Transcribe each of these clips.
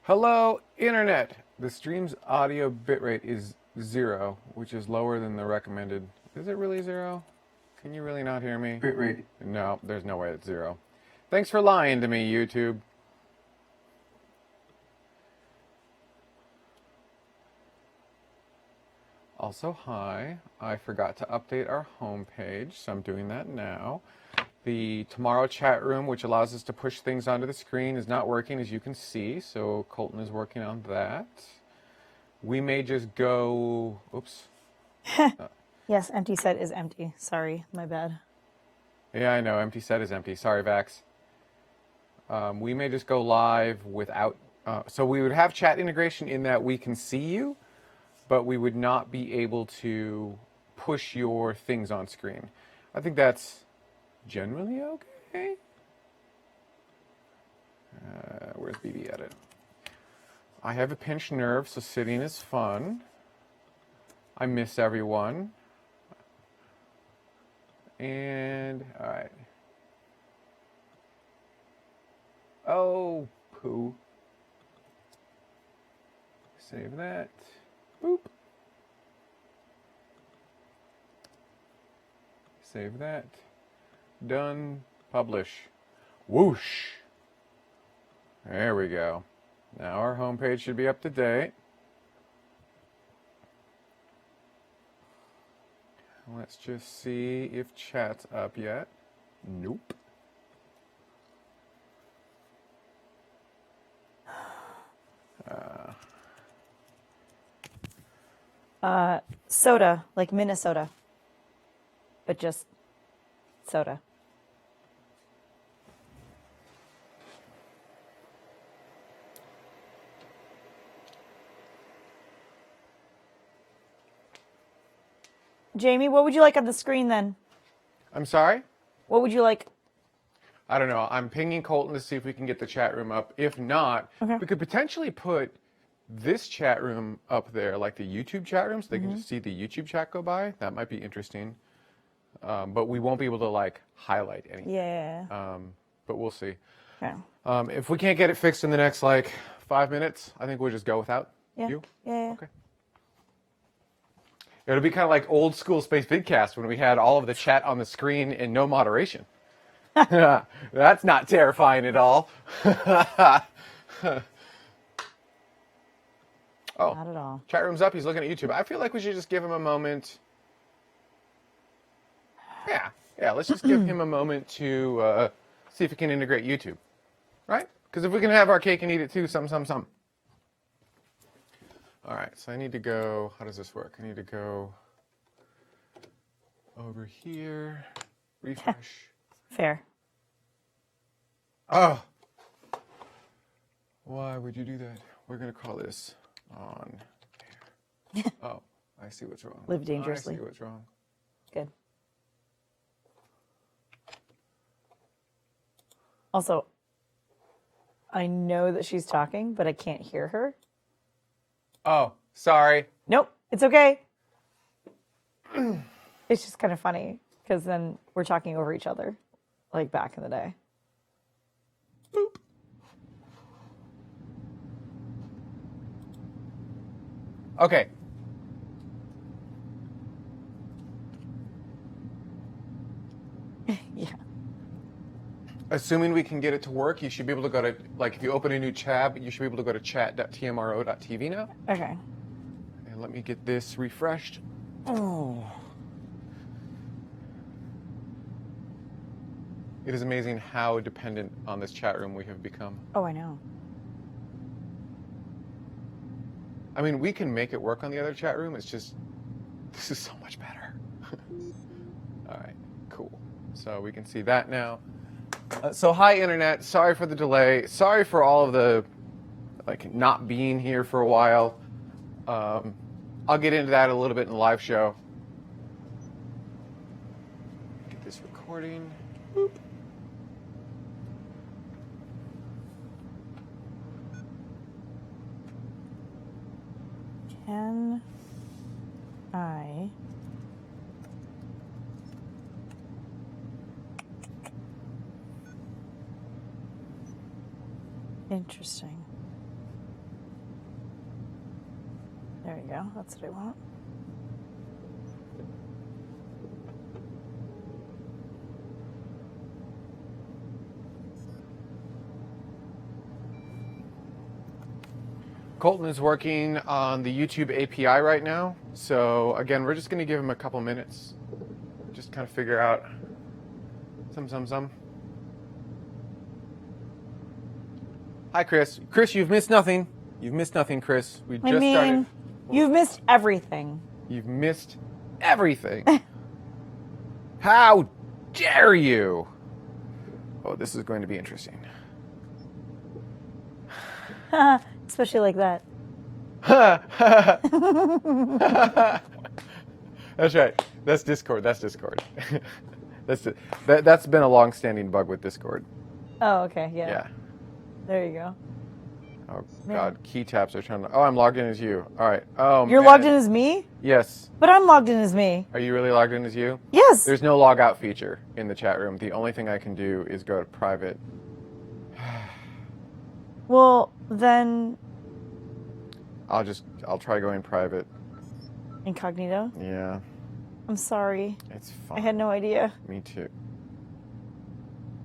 Hello, Internet! The stream's audio bitrate is 0, which is lower than the recommended. Is it really 0? Can you really not hear me? Bitrate. No, there's no way it's 0. Thanks for lying to me, YouTube. Also, hi. I forgot to update our homepage, so I'm doing that now. The TMRO chat room, which allows us to push things onto the screen, is not working, as you can see, so Colton is working on that. We may just go... Oops. Yes, empty set is empty. Sorry, my bad. Yeah, I know. Empty set is empty. Sorry, Vax. We may just go live without... so we would have chat integration in that we can see you, but we would not be able to push your things on screen. I think that's generally okay. Where's BB edit? I have a pinched nerve, so sitting is fun. I miss everyone. And, all right. Oh, poo. Save that. Boop. Save that. Done. Publish. Whoosh. There we go. Now our homepage should be up to date. Let's just see if chat's up yet. Nope. Soda, like Minnesota, but just soda. Jamie, what would you like on the screen then? I'm sorry? What would you like? I don't know. I'm pinging Colton to see if we can get the chat room up. If not, we could potentially put this chat room up there, like the YouTube chat room, so they can just see the YouTube chat go by. That might be interesting. But we won't be able to, like, highlight anything. Yeah. But we'll see. Okay. If we can't get it fixed in the next, like, 5 minutes, I think we'll just go without you. Yeah. Okay. It'll be kind of like old school Space Vidcast when we had all of the chat on the screen and no moderation. That's not terrifying at all. Oh, Not at all. Chat room's up. He's looking at YouTube. I feel like we should just give him a moment. Yeah. Let's just give him a moment to see if he can integrate YouTube, right? Because if we can have our cake and eat it too, some. All right. So I need to go. How does this work? I need to go over here. Refresh. Fair. Oh. Why would you do that? We're gonna call this on air. Oh, I see what's wrong. Live dangerously. I see what's wrong. Good. Also, I know that she's talking, but I can't hear her. Oh, sorry. Nope, it's okay. It's just kind of funny because then we're talking over each other, like back in the day. Boop. Okay. Yeah. Assuming we can get it to work, you should be able to go to, like, if you open a new tab, you should be able to go to chat.tmro.tv now. Okay. And let me get this refreshed. Oh. It is amazing how dependent on this chat room we have become. Oh, I know. I mean, we can make it work on the other chat room. It's just, this is so much better. All right, cool. So we can see that now. So hi, Internet. Sorry for the delay. Sorry for all of the, like, not being here for a while. I'll get into that a little bit in the live show. Get this recording. Boop. Can I Interesting. There you go. That's what I want. Colton is working on the YouTube API right now. So again, we're just going to give him a couple minutes. Just kind of figure out some. Hi, Chris. Chris, you've missed nothing. You've missed nothing, Chris. We just started. You've missed everything. You've missed everything. How dare you? Oh, this is going to be interesting. Especially like that. That's right. That's Discord. That's been a long-standing bug with Discord. Oh, okay. Yeah. Yeah. There you go. Oh, Man. God. Key taps are trying to... Oh, I'm logged in as you. All right. Oh, You're logged in as me? Yes. But I'm logged in as me. Are you really logged in as you? Yes. There's no log out feature in the chat room. The only thing I can do is go to private. Well, then... I'll try going private. Incognito? Yeah. I'm sorry. It's fine. I had no idea. Me too.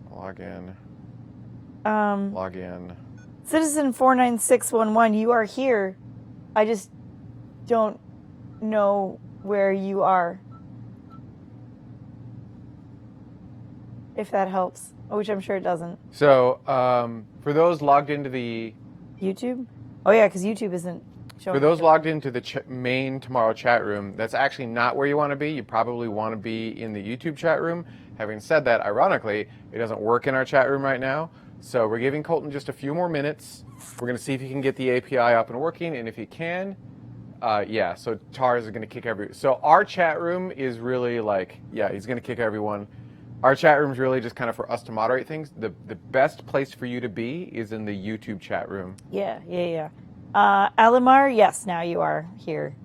Log in. Um, Log in. Citizen 49611, you are here. I just don't know where you are. If that helps, which I'm sure it doesn't. So, for those logged into the... YouTube? Oh yeah, because YouTube isn't showing. For those logged into the main Tomorrow chat room, that's actually not where you want to be. You probably want to be in the YouTube chat room. Having said that, ironically, it doesn't work in our chat room right now. So we're giving Colton just a few more minutes. We're going to see if he can get the API up and working, and if he can, yeah, so Tars is going to kick So our chat room is really like, yeah, he's going to kick everyone. Our chat room is really just kind of for us to moderate things. The best place for you to be is in the YouTube chat room. Yeah. Alamar, yes, now you are here.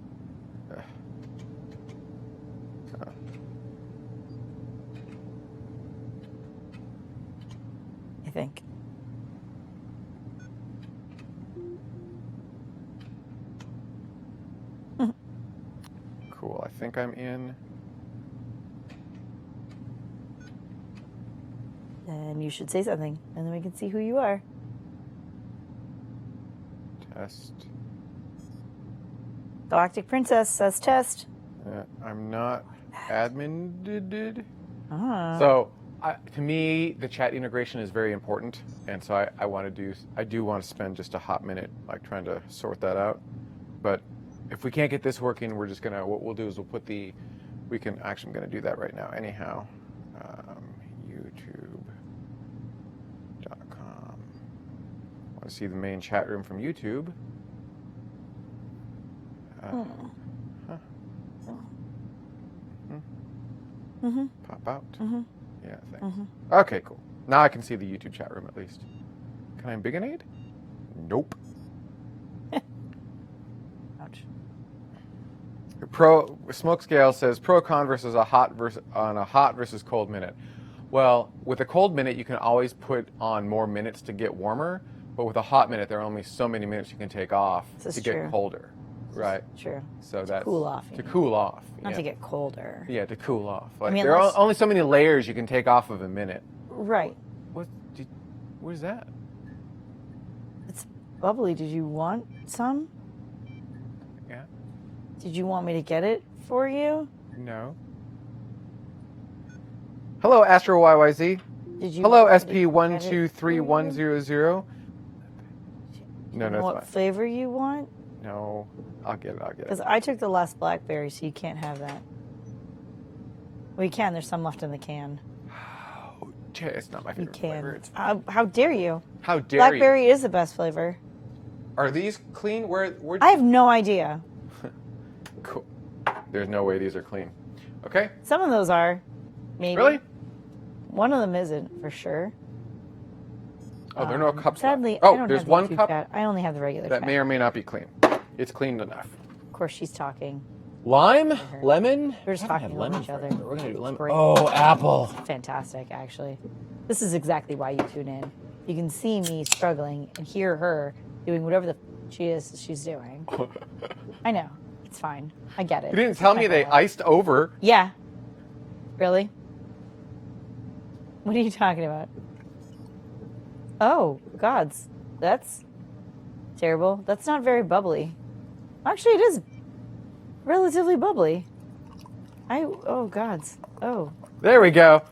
I think. Cool, I think I'm in. Then you should say something, and then we can see who you are. Test. Galactic Princess says test. I'm not admin. Ah. So to me, the chat integration is very important, and so I do want to spend just a hot minute like trying to sort that out. But if we can't get this working, we're just gonna what we'll do is we'll put the I'm gonna do that right now. Anyhow, YouTube.com. Want to see the main chat room from YouTube? Pop out. Yeah, thanks. Okay, cool. Now I can see the YouTube chat room at least. Can I embiggenate? Nope. Ouch. Pro Smoke Scale says pro con versus a hot versus cold minute. Well, with a cold minute you can always put on more minutes to get warmer, but with a hot minute there are only so many minutes you can take off to get colder. Right. True. So that's cool off. To cool off. Not to get colder. Yeah, to cool off. Like, I mean, there are only so many layers you can take off of a minute. Right. What is that? It's bubbly. Did you want some? Yeah. Did you want me to get it for you? No. Hello, Astro YYZ. Hello, SP123100. No, that's what fine. flavor you want? No, I'll get it. Because I took the last blackberry, so you can't have that. Well, you can. There's some left in the can. Oh, it's not my favorite flavor. How dare you? How dare Blackberry you? is the best flavor. Are these clean? Where? I have no idea. Cool. There's no way these are clean. Okay. Some of those are. Maybe. Really? One of them isn't, for sure. Oh, there are no cups Sadly, left. Oh, I don't there's have one the cup chat. I only have the regular that chat. may or may not be clean. It's clean enough. Of course, she's talking. Lime? Lemon? We're just talking over each other. We're going to do lemon. Great. Oh, apple. Fantastic, actually. This is exactly why you tune in. You can see me struggling and hear her doing whatever the she's doing. I know. It's fine. I get it. You didn't tell me they iced over. Yeah. Really? What are you talking about? Oh, gods. That's terrible. That's not very bubbly. Actually, it is relatively bubbly. Oh, gods. Oh. There we go.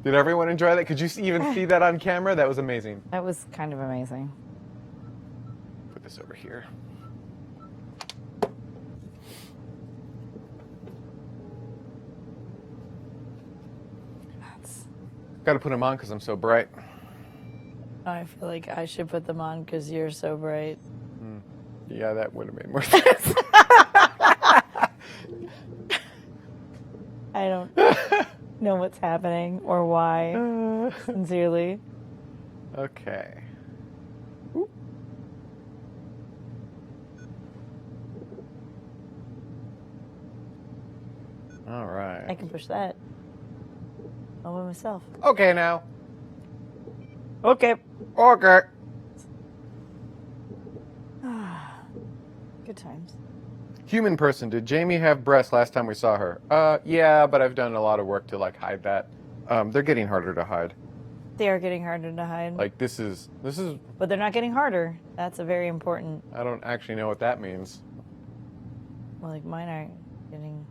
Did everyone enjoy that? Could you even see that on camera? That was amazing. That was kind of amazing. Put this over here. Got to put them on because I'm so bright. I feel like I should put them on because you're so bright. Yeah, that would have made more sense. I don't know what's happening or why, sincerely. Okay. All right. I can push that all by myself. Okay now. Okay. Okay. Good times. Human person, did Jamie have breasts last time we saw her? Yeah, but I've done a lot of work to like hide that. They're getting harder to hide. They are getting harder to hide. Like this is. But they're not getting harder. That's a very important. I don't actually know what that means. Well, like mine aren't getting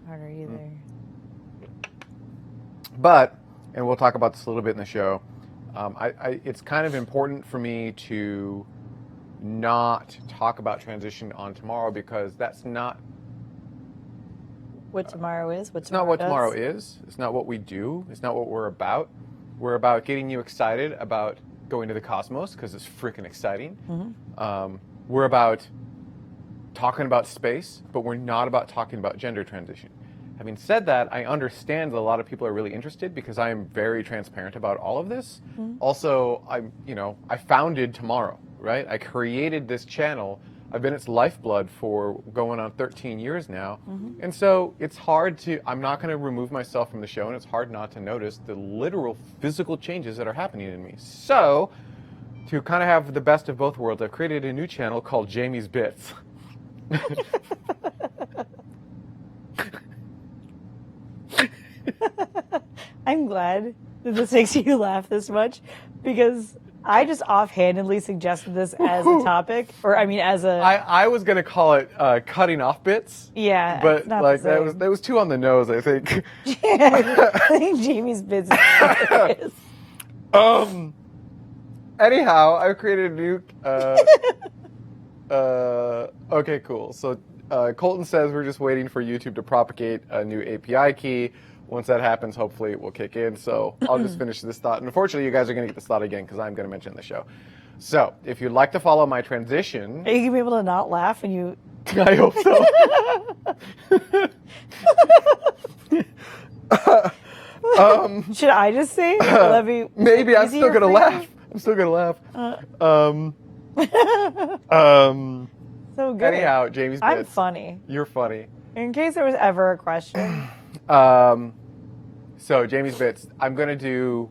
harder either. But, and we'll talk about this a little bit in the show. It's kind of important for me to not talk about transition on tomorrow because that's not what tomorrow is. It's not what tomorrow is. It's not what we do. It's not what we're about. We're about getting you excited about going to the cosmos because it's freaking exciting. We're about talking about space, but we're not about talking about gender transition. Having said that, I understand that a lot of people are really interested because I am very transparent about all of this. Also, I founded Tomorrow, right? I created this channel. I've been its lifeblood for going on 13 years now. And so it's hard I'm not going to remove myself from the show, and it's hard not to notice the literal physical changes that are happening in me. So, to kind of have the best of both worlds, I've created a new channel called Jamie's Bits. I'm glad that this makes you laugh this much because I just offhandedly suggested this as a topic, or I mean, as a. I was gonna call it cutting off bits. Yeah, but like that was too on the nose, I think. I think Jamie's Bits is hilarious. Anyhow, I've created a new. Okay, cool. So Colton says we're just waiting for YouTube to propagate a new API key. Once that happens, hopefully it will kick in. So I'll just finish this thought. And unfortunately, you guys are going to get this thought again because I'm going to mention it in the show. So if you'd like to follow my transition... Are you going to be able to not laugh when you... I hope so. Should I just say? Let me maybe I'm still going to laugh. I'm still going to laugh. So good. Anyhow, Jamie's Bits. I'm funny. You're funny. In case there was ever a question. So Jamie's Bits, I'm still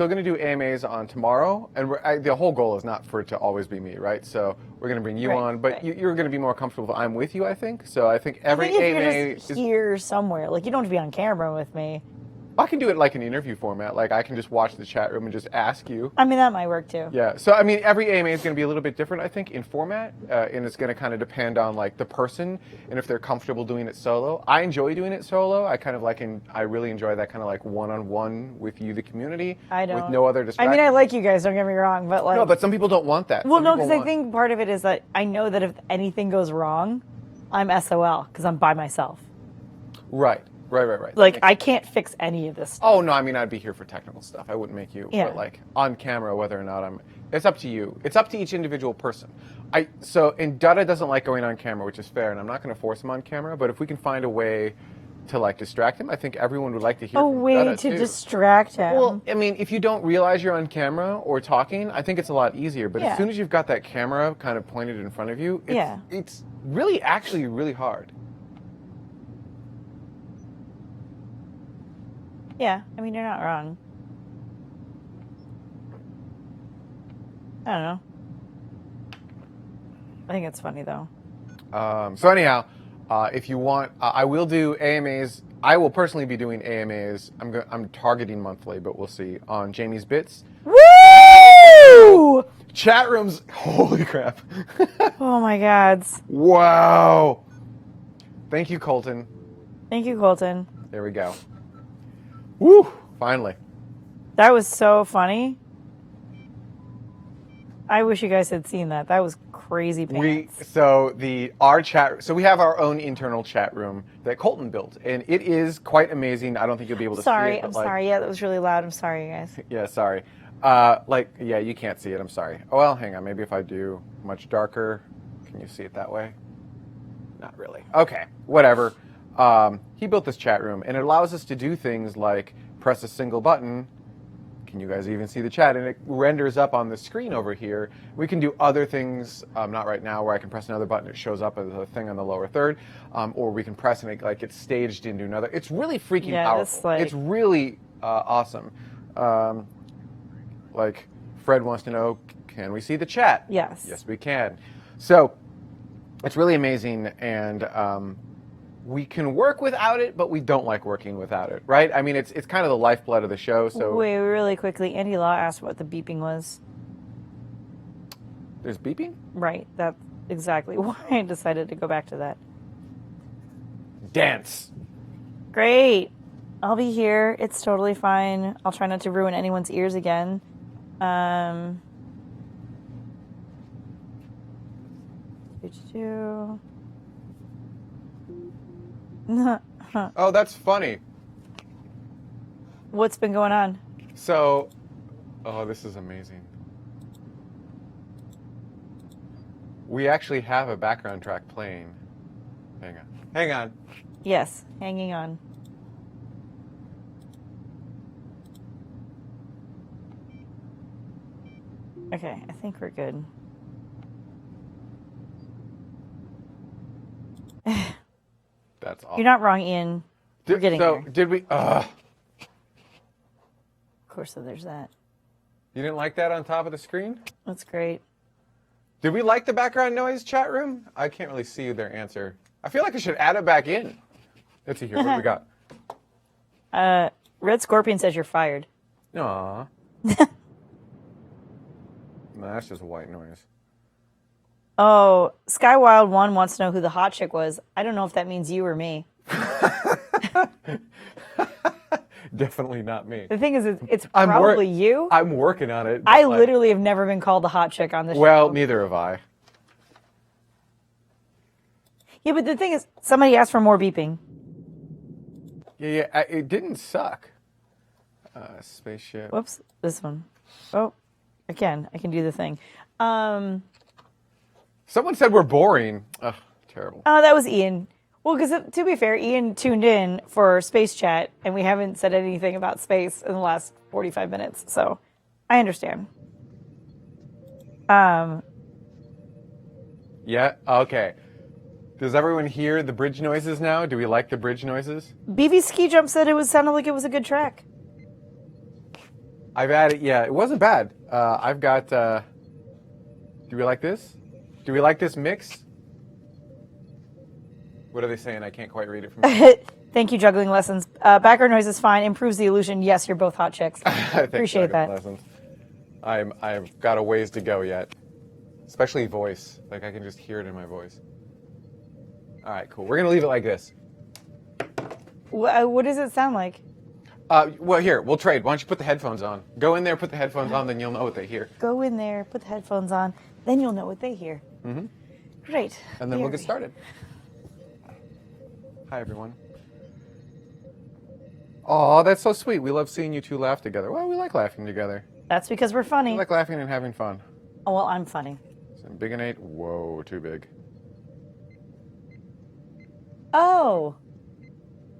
going to do AMAs on tomorrow, and the whole goal is not for it to always be me, right? So we're going to bring you on, but you're going to be more comfortable if I'm with you, I think. So I think every AMA you're just here somewhere. Like, you don't have to be on camera with me. I can do it like an interview format. Like, I can just watch the chat room and just ask you. I mean, that might work too. Yeah. So, I mean, every AMA is going to be a little bit different, I think, in format. And it's going to kind of depend on, like, the person and if they're comfortable doing it solo. I enjoy doing it solo. I really enjoy that kind of, like, one-on-one with you, the community. I don't. With no other distractions. I mean, I like you guys, don't get me wrong, but, like... No, but some people don't want that. Well, no, because I think part of it is that I know that if anything goes wrong, I'm SOL, because I'm by myself. Right. Like, I can't fix any of this stuff. Oh, no, I mean, I'd be here for technical stuff. I wouldn't make you. Yeah. But, like, on camera, whether or not it's up to you. It's up to each individual person. And Dada doesn't like going on camera, which is fair, and I'm not going to force him on camera, but if we can find a way to, like, distract him, I think everyone would like to hear from Dada, too. Distract him. Well, I mean, if you don't realize you're on camera or talking, I think it's a lot easier. But as soon as you've got that camera kind of pointed in front of you, it's really, actually really hard. Yeah, I mean, you're not wrong. I don't know. I think it's funny though. So anyhow, if you want, I will do AMAs. I will personally be doing AMAs. I'm targeting monthly, but we'll see on Jamie's Bits. Woo! Chat rooms. Holy crap! Oh my God. Wow. Thank you, Colton. Thank you, Colton. There we go. Woo! Finally. That was so funny. I wish you guys had seen that. That was crazy pants. So we have our own internal chat room that Colton built, and it is quite amazing. I don't think you'll be able to see it. I'm sorry. Yeah, that was really loud. I'm sorry, you guys. Yeah, sorry. You can't see it. I'm sorry. Oh, well, hang on. Maybe if I do much darker, can you see it that way? Not really. Okay, whatever. He built this chat room, and it allows us to do things like press a single button. Can you guys even see the chat? And it renders up on the screen over here. We can do other things, not right now, where I can press another button, it shows up as a thing on the lower third, or we can press and it gets staged into another. It's really freaking powerful. It's really awesome. Fred wants to know, can we see the chat? Yes. Yes, we can. So it's really amazing, and we can work without it, but we don't like working without it, right? I mean, it's kind of the lifeblood of the show. So wait, really quickly, Andy Law asked what the beeping was. There's beeping? Right, that's exactly why I decided to go back to that. Dance. Great. I'll be here. It's totally fine. I'll try not to ruin anyone's ears again. Oh, that's funny. What's been going on? So, this is amazing. We actually have a background track playing. Hang on. Yes, hanging on. Okay, I think we're good. That's awesome. You're not wrong, Ian. We're getting there. Did we? Of course, so there's that. You didn't like that on top of the screen? That's great. Did we like the background noise chat room? I can't really see their answer. I feel like I should add it back in. Let's see here. What do we got? Red Scorpion says you're fired. Aw. No, that's just white noise. Oh, Skywild1 wants to know who the hot chick was. I don't know if that means you or me. Definitely not me. The thing is, it's probably you. I'm working on it. I literally have never been called the hot chick on this show. Well, neither have I. Yeah, but the thing is, somebody asked for more beeping. Yeah, it didn't suck. Spaceship. Whoops, this one. Oh, again, I can do the thing. Someone said we're boring. Ugh, terrible. Oh, that was Ian. Well, because to be fair, Ian tuned in for Space Chat, and we haven't said anything about space in the last 45 minutes, so I understand. Yeah, okay. Does everyone hear the bridge noises now? Do we like the bridge noises? BV Ski Jump said sounded like it was a good track. I've added, yeah, it wasn't bad. I've got, do we like this? Do we like this mix? What are they saying? I can't quite read it from here. Thank you, Juggling Lessons. Background noise is fine. Improves the illusion. Yes, you're both hot chicks. Appreciate that. Lessons. I've got a ways to go yet. Especially voice. Like, I can just hear it in my voice. All right, cool. We're going to leave it like this. What does it sound like? Well, here, we'll trade. Why don't you put the headphones on? Go in there, put the headphones on, then you'll know what they hear. Go in there, put the headphones on, then you'll know what they hear. Mm-hmm. Great. And then we'll get started. Hi, everyone. Aw, that's so sweet. We love seeing you two laugh together. Well, we like laughing together. That's because we're funny. We like laughing and having fun. Oh, well, I'm funny. So big and 8. Whoa, too big. Oh,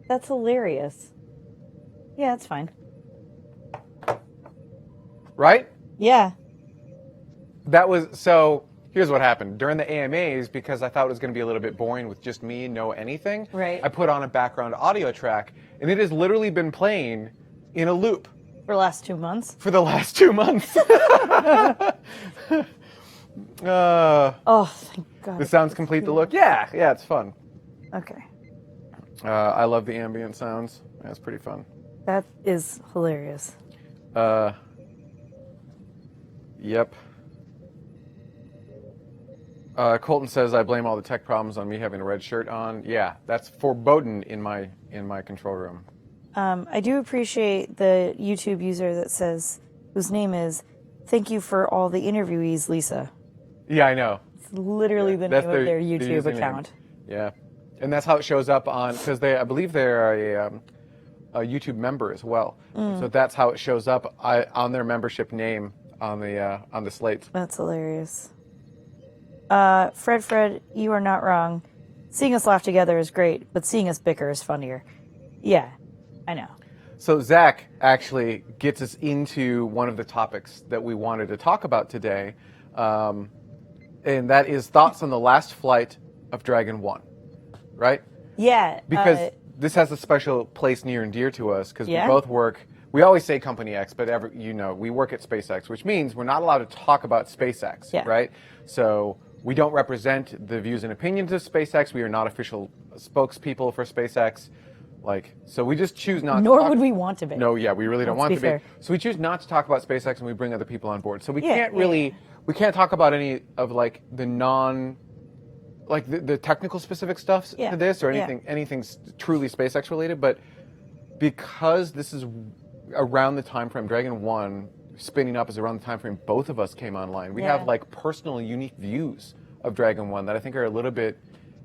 that's hilarious. Yeah, that's fine. Right? Yeah. That was, so here's what happened. During the AMAs, because I thought it was going to be a little bit boring with just me, no anything, right. I put on a background audio track, and it has literally been playing in a loop. For the last 2 months? For the last 2 months. Oh, thank God. This sounds complete the look. Yeah, it's fun. Okay. I love the ambient sounds. That's pretty fun. That is hilarious. Yep. Colton says I blame all the tech problems on me having a red shirt on. Yeah, that's foreboding in my control room. I do appreciate the YouTube user that says, whose name is, "Thank you for all the interviewees, Lisa." Yeah, I know. It's literally the name of their YouTube account. Yeah, and that's how it shows up on, because I believe they're a YouTube member as well. So that's how it shows up on their membership name on the slates. That's hilarious. Fred, you are not wrong. Seeing us laugh together is great, but seeing us bicker is funnier. Yeah, I know. So Zach actually gets us into one of the topics that we wanted to talk about today, and that is thoughts on the last flight of Dragon 1, right? Yeah. Because this has a special place near and dear to us, because Yeah? we both work, we always say Company X, but we work at SpaceX, which means we're not allowed to talk about SpaceX, Yeah. right? So we don't represent the views and opinions of SpaceX. We are not official spokespeople for SpaceX. So we just choose not Nor to talk. would we want to be. No, yeah, we really don't Let's want be to fair. be. So we choose not to talk about SpaceX, and we bring other people on board. So we Yeah, can't yeah, really, yeah. we can't talk about any of the technical specific stuff Yeah, to this or yeah. anything truly SpaceX related. But because this is around the time frame, Dragon 1 spinning up is around the time frame both of us came online. We Yeah. have personal, unique views of Dragon 1 that I think are a little bit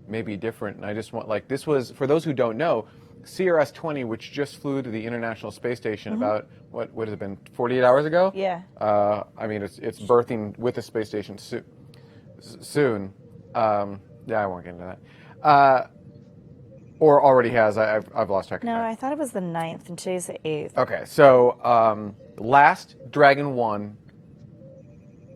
maybe different. And I just want, this was, for those who don't know, CRS-20, which just flew to the International Space Station about, what has it been, 48 hours ago? Yeah. I mean, it's birthing with the space station soon. Yeah, I won't get into that. Or already has. I've lost track of No, time. I thought it was the 9th, and today's the 8th. Okay, so last Dragon 1.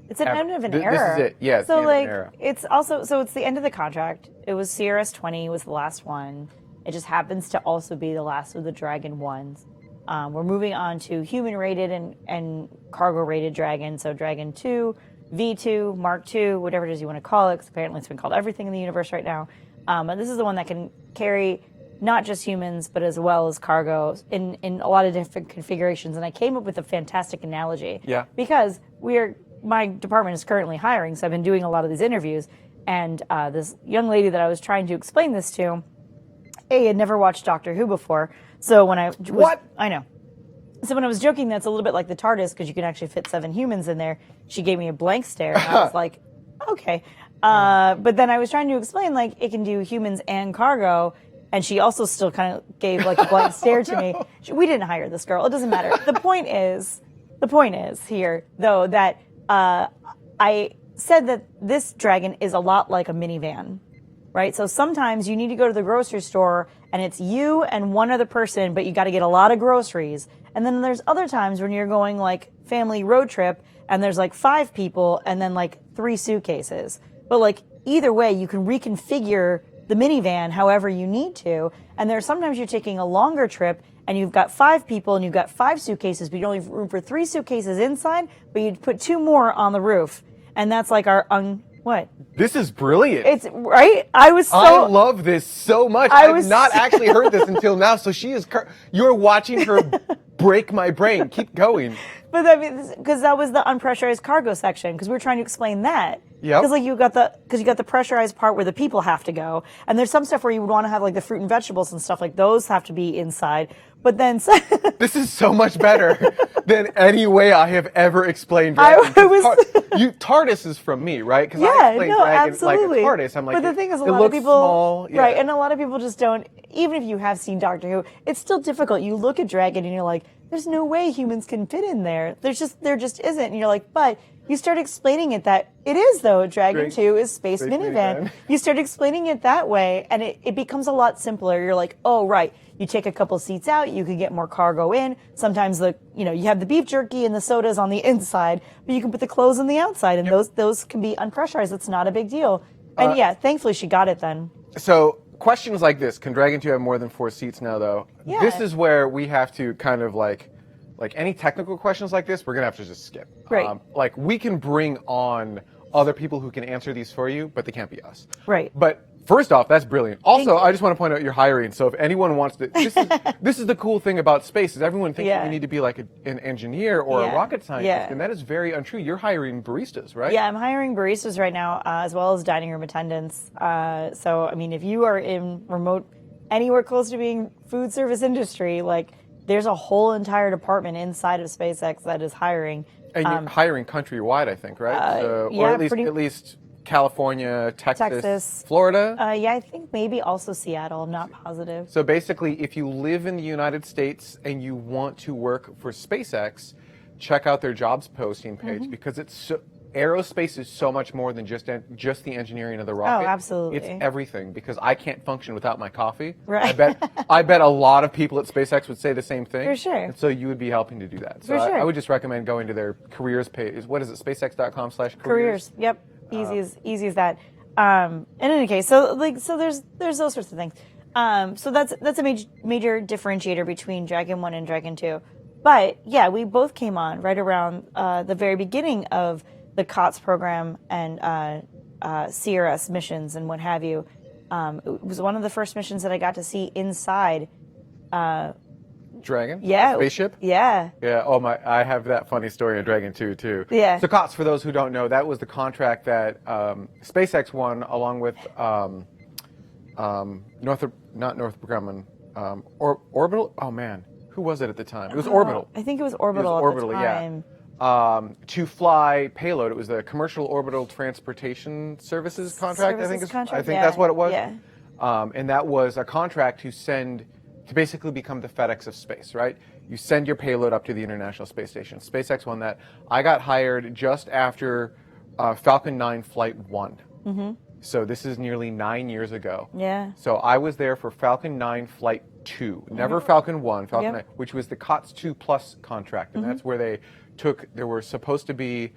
It's an end of an This era. is it. Yeah, it's so the end of an era. it's also it's the end of the contract. It was CRS-20 was the last one. It just happens to also be the last of the Dragon 1s. We're moving on to human rated and cargo rated Dragon. So Dragon 2, V2, Mark 2, whatever it is you want to call it, 'cause apparently it's been called everything in the universe right now. And this is the one that can carry not just humans, but as well as cargo in a lot of different configurations. And I came up with a fantastic analogy. Yeah. Because my department is currently hiring, so I've been doing a lot of these interviews. And this young lady that I was trying to explain this to, had never watched Doctor Who before. So when I was, What? I know. So when I was joking, that's a little bit like the TARDIS because you can actually fit 7 humans in there. She gave me a blank stare, and I was like, okay. But then I was trying to explain it can do humans and cargo, and she also still kind of gave a blank stare to me. We didn't hire this girl. It doesn't matter. The point is here though that I said that this dragon is a lot like a minivan. Right? So sometimes you need to go to the grocery store and it's you and one other person, but you got to get a lot of groceries. And then there's other times when you're going family road trip and there's 5 people and then 3 suitcases. But either way, you can reconfigure the minivan however you need to. And there's sometimes you're taking a longer trip and you've got 5 people and you've got 5 suitcases, but you only have room for 3 suitcases inside, but you put 2 more on the roof. And that's our what? This is brilliant. It's right. I love this so much. I've not actually heard this until now. So you're watching her break my brain. Keep going. But I mean, because that was the unpressurized cargo section, because we were trying to explain that. Yep. Because you got the pressurized part where the people have to go, and there's some stuff where you would want to have the fruit and vegetables and stuff those have to be inside. But then this is so much better than any way I have ever explained. TARDIS is from me, right? Because I explain Dragon absolutely. like a TARDIS. I'm like, but the thing is, a it lot looks of people, small, yeah. right? And a lot of people just don't. Even if you have seen Doctor Who, it's still difficult. You look at Dragon and you're like, there's no way humans can fit in there. There just isn't. And you're like, but you start explaining it that it is though. Dragon 2 is Space Minivan. You start explaining it that way, and it becomes a lot simpler. You're like, oh right. You take a couple seats out, you can get more cargo in. Sometimes you have the beef jerky and the sodas on the inside, but you can put the clothes on the outside, and those can be unpressurized. It's not a big deal. And thankfully she got it then. So questions like this: can Dragon 2 have more than 4 seats now? Though, Yeah. This is where we have to kind of like any technical questions like this, we're gonna have to just skip. Right. Like we can bring on other people who can answer these for you, but they can't be us. Right. But first off, that's brilliant. Also, Thank you. I just want to point out you're hiring. So if anyone wants to, this is the cool thing about space is everyone thinks that Yeah. you need to be like an engineer or a Yeah. rocket scientist, Yeah. and that is very untrue. You're hiring baristas, right? Yeah, I'm hiring baristas right now, as well as dining room attendants. So, I mean, if you are in remote, anywhere close to being food service industry, like there's a whole entire department inside of SpaceX that is hiring. And you're hiring countrywide, I think, right? Or yeah, at least California, Texas. Florida. Yeah, I think maybe also Seattle. I'm not positive. So basically, if you live in the United States and you want to work for SpaceX, check out their jobs posting page Mm-hmm. because aerospace is so much more than just the engineering of the rocket. Oh, absolutely. It's everything because I can't function without my coffee. Right. I bet a lot of people at SpaceX would say the same thing. For sure. And so you would be helping to do that. So For sure. I would just recommend going to their careers page. What is it? SpaceX.com/careers. Careers. Yep. Easy as that. In any case, so there's those sorts of things. So that's a major differentiator between Dragon 1 and Dragon 2. But yeah, we both came on right around the very beginning of the COTS program and CRS missions and what have you. It was one of the first missions that I got to see inside. Dragon? Yeah. Spaceship? Yeah. Yeah. Oh my! I have that funny story on Dragon 2 too. Yeah. So COTS, for those who don't know, that was the contract that SpaceX won along with not Northrop Grumman, Orbital. Oh man, who was it at the time? It was Orbital. I think it was Orbital at the time. Yeah. To fly payload. It was the Commercial Orbital Transportation Services contract. I think that's what it was. Yeah. And that was a contract to basically become the FedEx of space, right? You send your payload up to the International Space Station. SpaceX won that. I got hired just after Falcon 9 Flight 1. Mm-hmm. So this is nearly 9 years ago. Yeah. So I was there for Falcon 9 Flight 2, never Falcon 1, Falcon 9, which was the COTS 2 Plus contract. And that's where there were supposed to be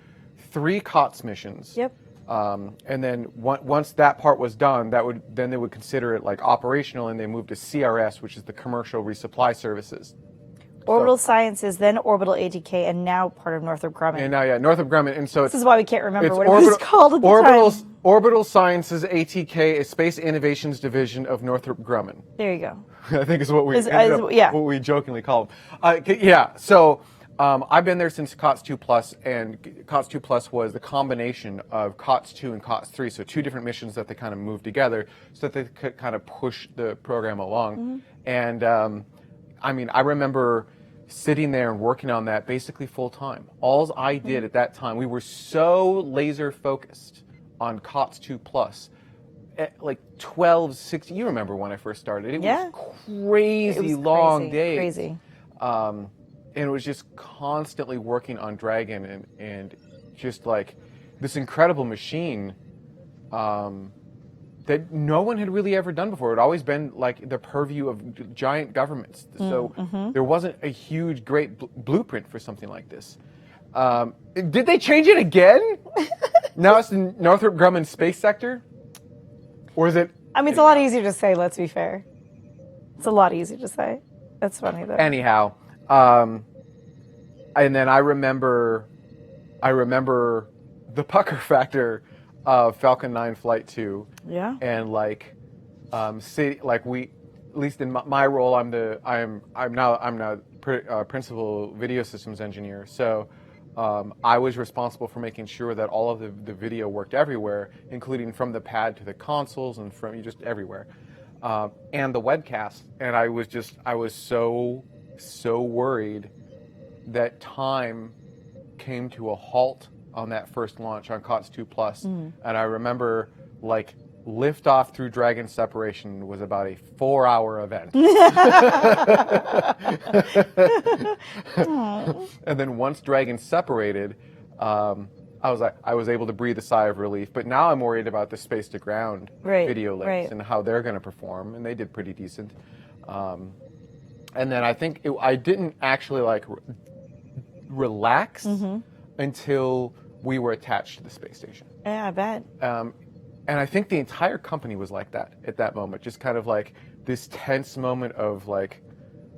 3 COTS missions. Yep. And then once that part was done, then they would consider it like operational, and they moved to CRS, which is the Commercial Resupply Services. Orbital Sciences, then Orbital ATK, and now part of Northrop Grumman. And now, Northrop Grumman, and so this is why we can't remember what it Orbital, was called at the time. Orbital Sciences ATK, a Space Innovations Division of Northrop Grumman. There you go. I think is what we yeah. what we jokingly call them. Yeah. So. I've been there since COTS 2 Plus, and COTS 2 Plus was the combination of COTS 2 and COTS 3, so 2 different missions that they kind of moved together so that they could kind of push the program along. And I mean, I remember sitting there and working on that basically full time. All I did at that time, we were so laser focused on COTS 2 Plus. At like 12, 16, you remember when I first started. It was crazy long days. Crazy. And it was just constantly working on Dragon and just like this incredible machine that no one had really ever done before. It had always been like the purview of giant governments. So there wasn't a huge, great blueprint for something like this. Did they change it again? Now it's the Northrop Grumman Space Sector? Or is it... I mean, it's a lot easier to say, let's be fair. It's a lot easier to say. That's funny, though. Anyhow... and then I remember the pucker factor of Falcon 9 Flight 2. Yeah. And like, at least in my role, I'm now principal video systems engineer. So, I was responsible for making sure that all of the video worked everywhere, including from the pad to the consoles and from just everywhere, and the webcast. And I was so worried that time came to a halt on that first launch on COTS 2 Plus. And I remember like liftoff through Dragon separation was about a 4-hour event. And then once Dragon separated, I was able to breathe a sigh of relief. But now I'm worried about the space to ground video links and how they're going to perform, and they did pretty decent. And then I think I didn't actually like relax until we were attached to the space station. Yeah, I bet. And I think the entire company was like that at that moment, just kind of like this tense moment of like,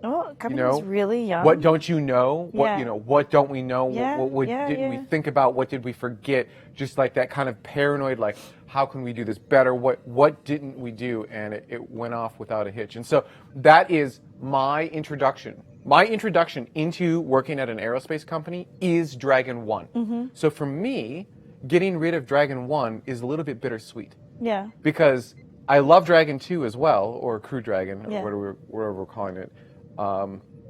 Oh, coming You know, is really young. what don't you know? What Yeah. you know? What don't we know? Yeah, What yeah, didn't we yeah. think about? What did we forget? Just like that kind of paranoid, like how can we do this better? What didn't we do? And it went off without a hitch. And so that is my introduction. My introduction into working at an aerospace company is Dragon 1. Mm-hmm. So for me, getting rid of Dragon 1 is a little bit bittersweet. Yeah. Because I love Dragon 2 as well, or Crew Dragon, Yeah. or whatever we're calling it.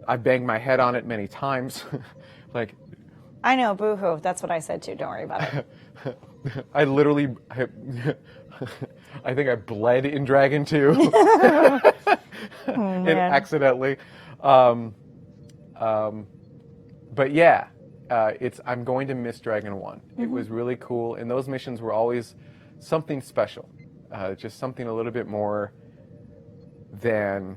I've banged my head on it many times. Like, I know, boo-hoo. That's what I said too. Don't worry about it. I literally, I think I bled in Dragon 2 and accidentally. But yeah, I'm going to miss Dragon 1. It was really cool, and those missions were always something special. Just something a little bit more than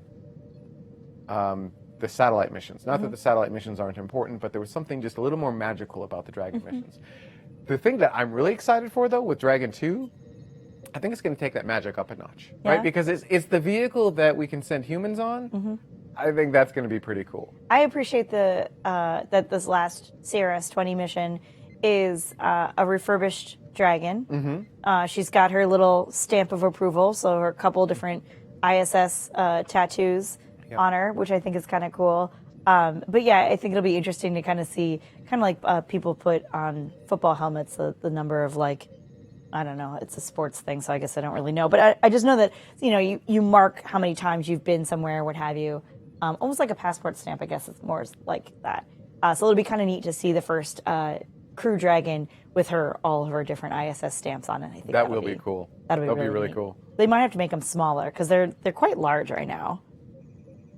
the satellite missions. Not that the satellite missions aren't important, but there was something just a little more magical about the Dragon missions. The thing that I'm really excited for, though, with Dragon 2, I think it's going to take that magic up a notch, right? Because it's the vehicle that we can send humans on. I think that's going to be pretty cool. I appreciate that this last CRS-20 mission is a refurbished Dragon. She's got her little stamp of approval, so her couple different ISS tattoos on her, which I think is kind of cool. But yeah, I think it'll be interesting to kind of see, kind of like people put on football helmets, the number of like, I don't know, it's a sports thing, so I guess I don't really know. But I just know that, you know, you mark how many times you've been somewhere, what have you. Almost like a passport stamp, I guess it's more like that. So it'll be kind of neat to see the first Crew Dragon with all of her different ISS stamps on it. I think that will be cool. That'll be really neat. Cool. They might have to make them smaller because they're quite large right now.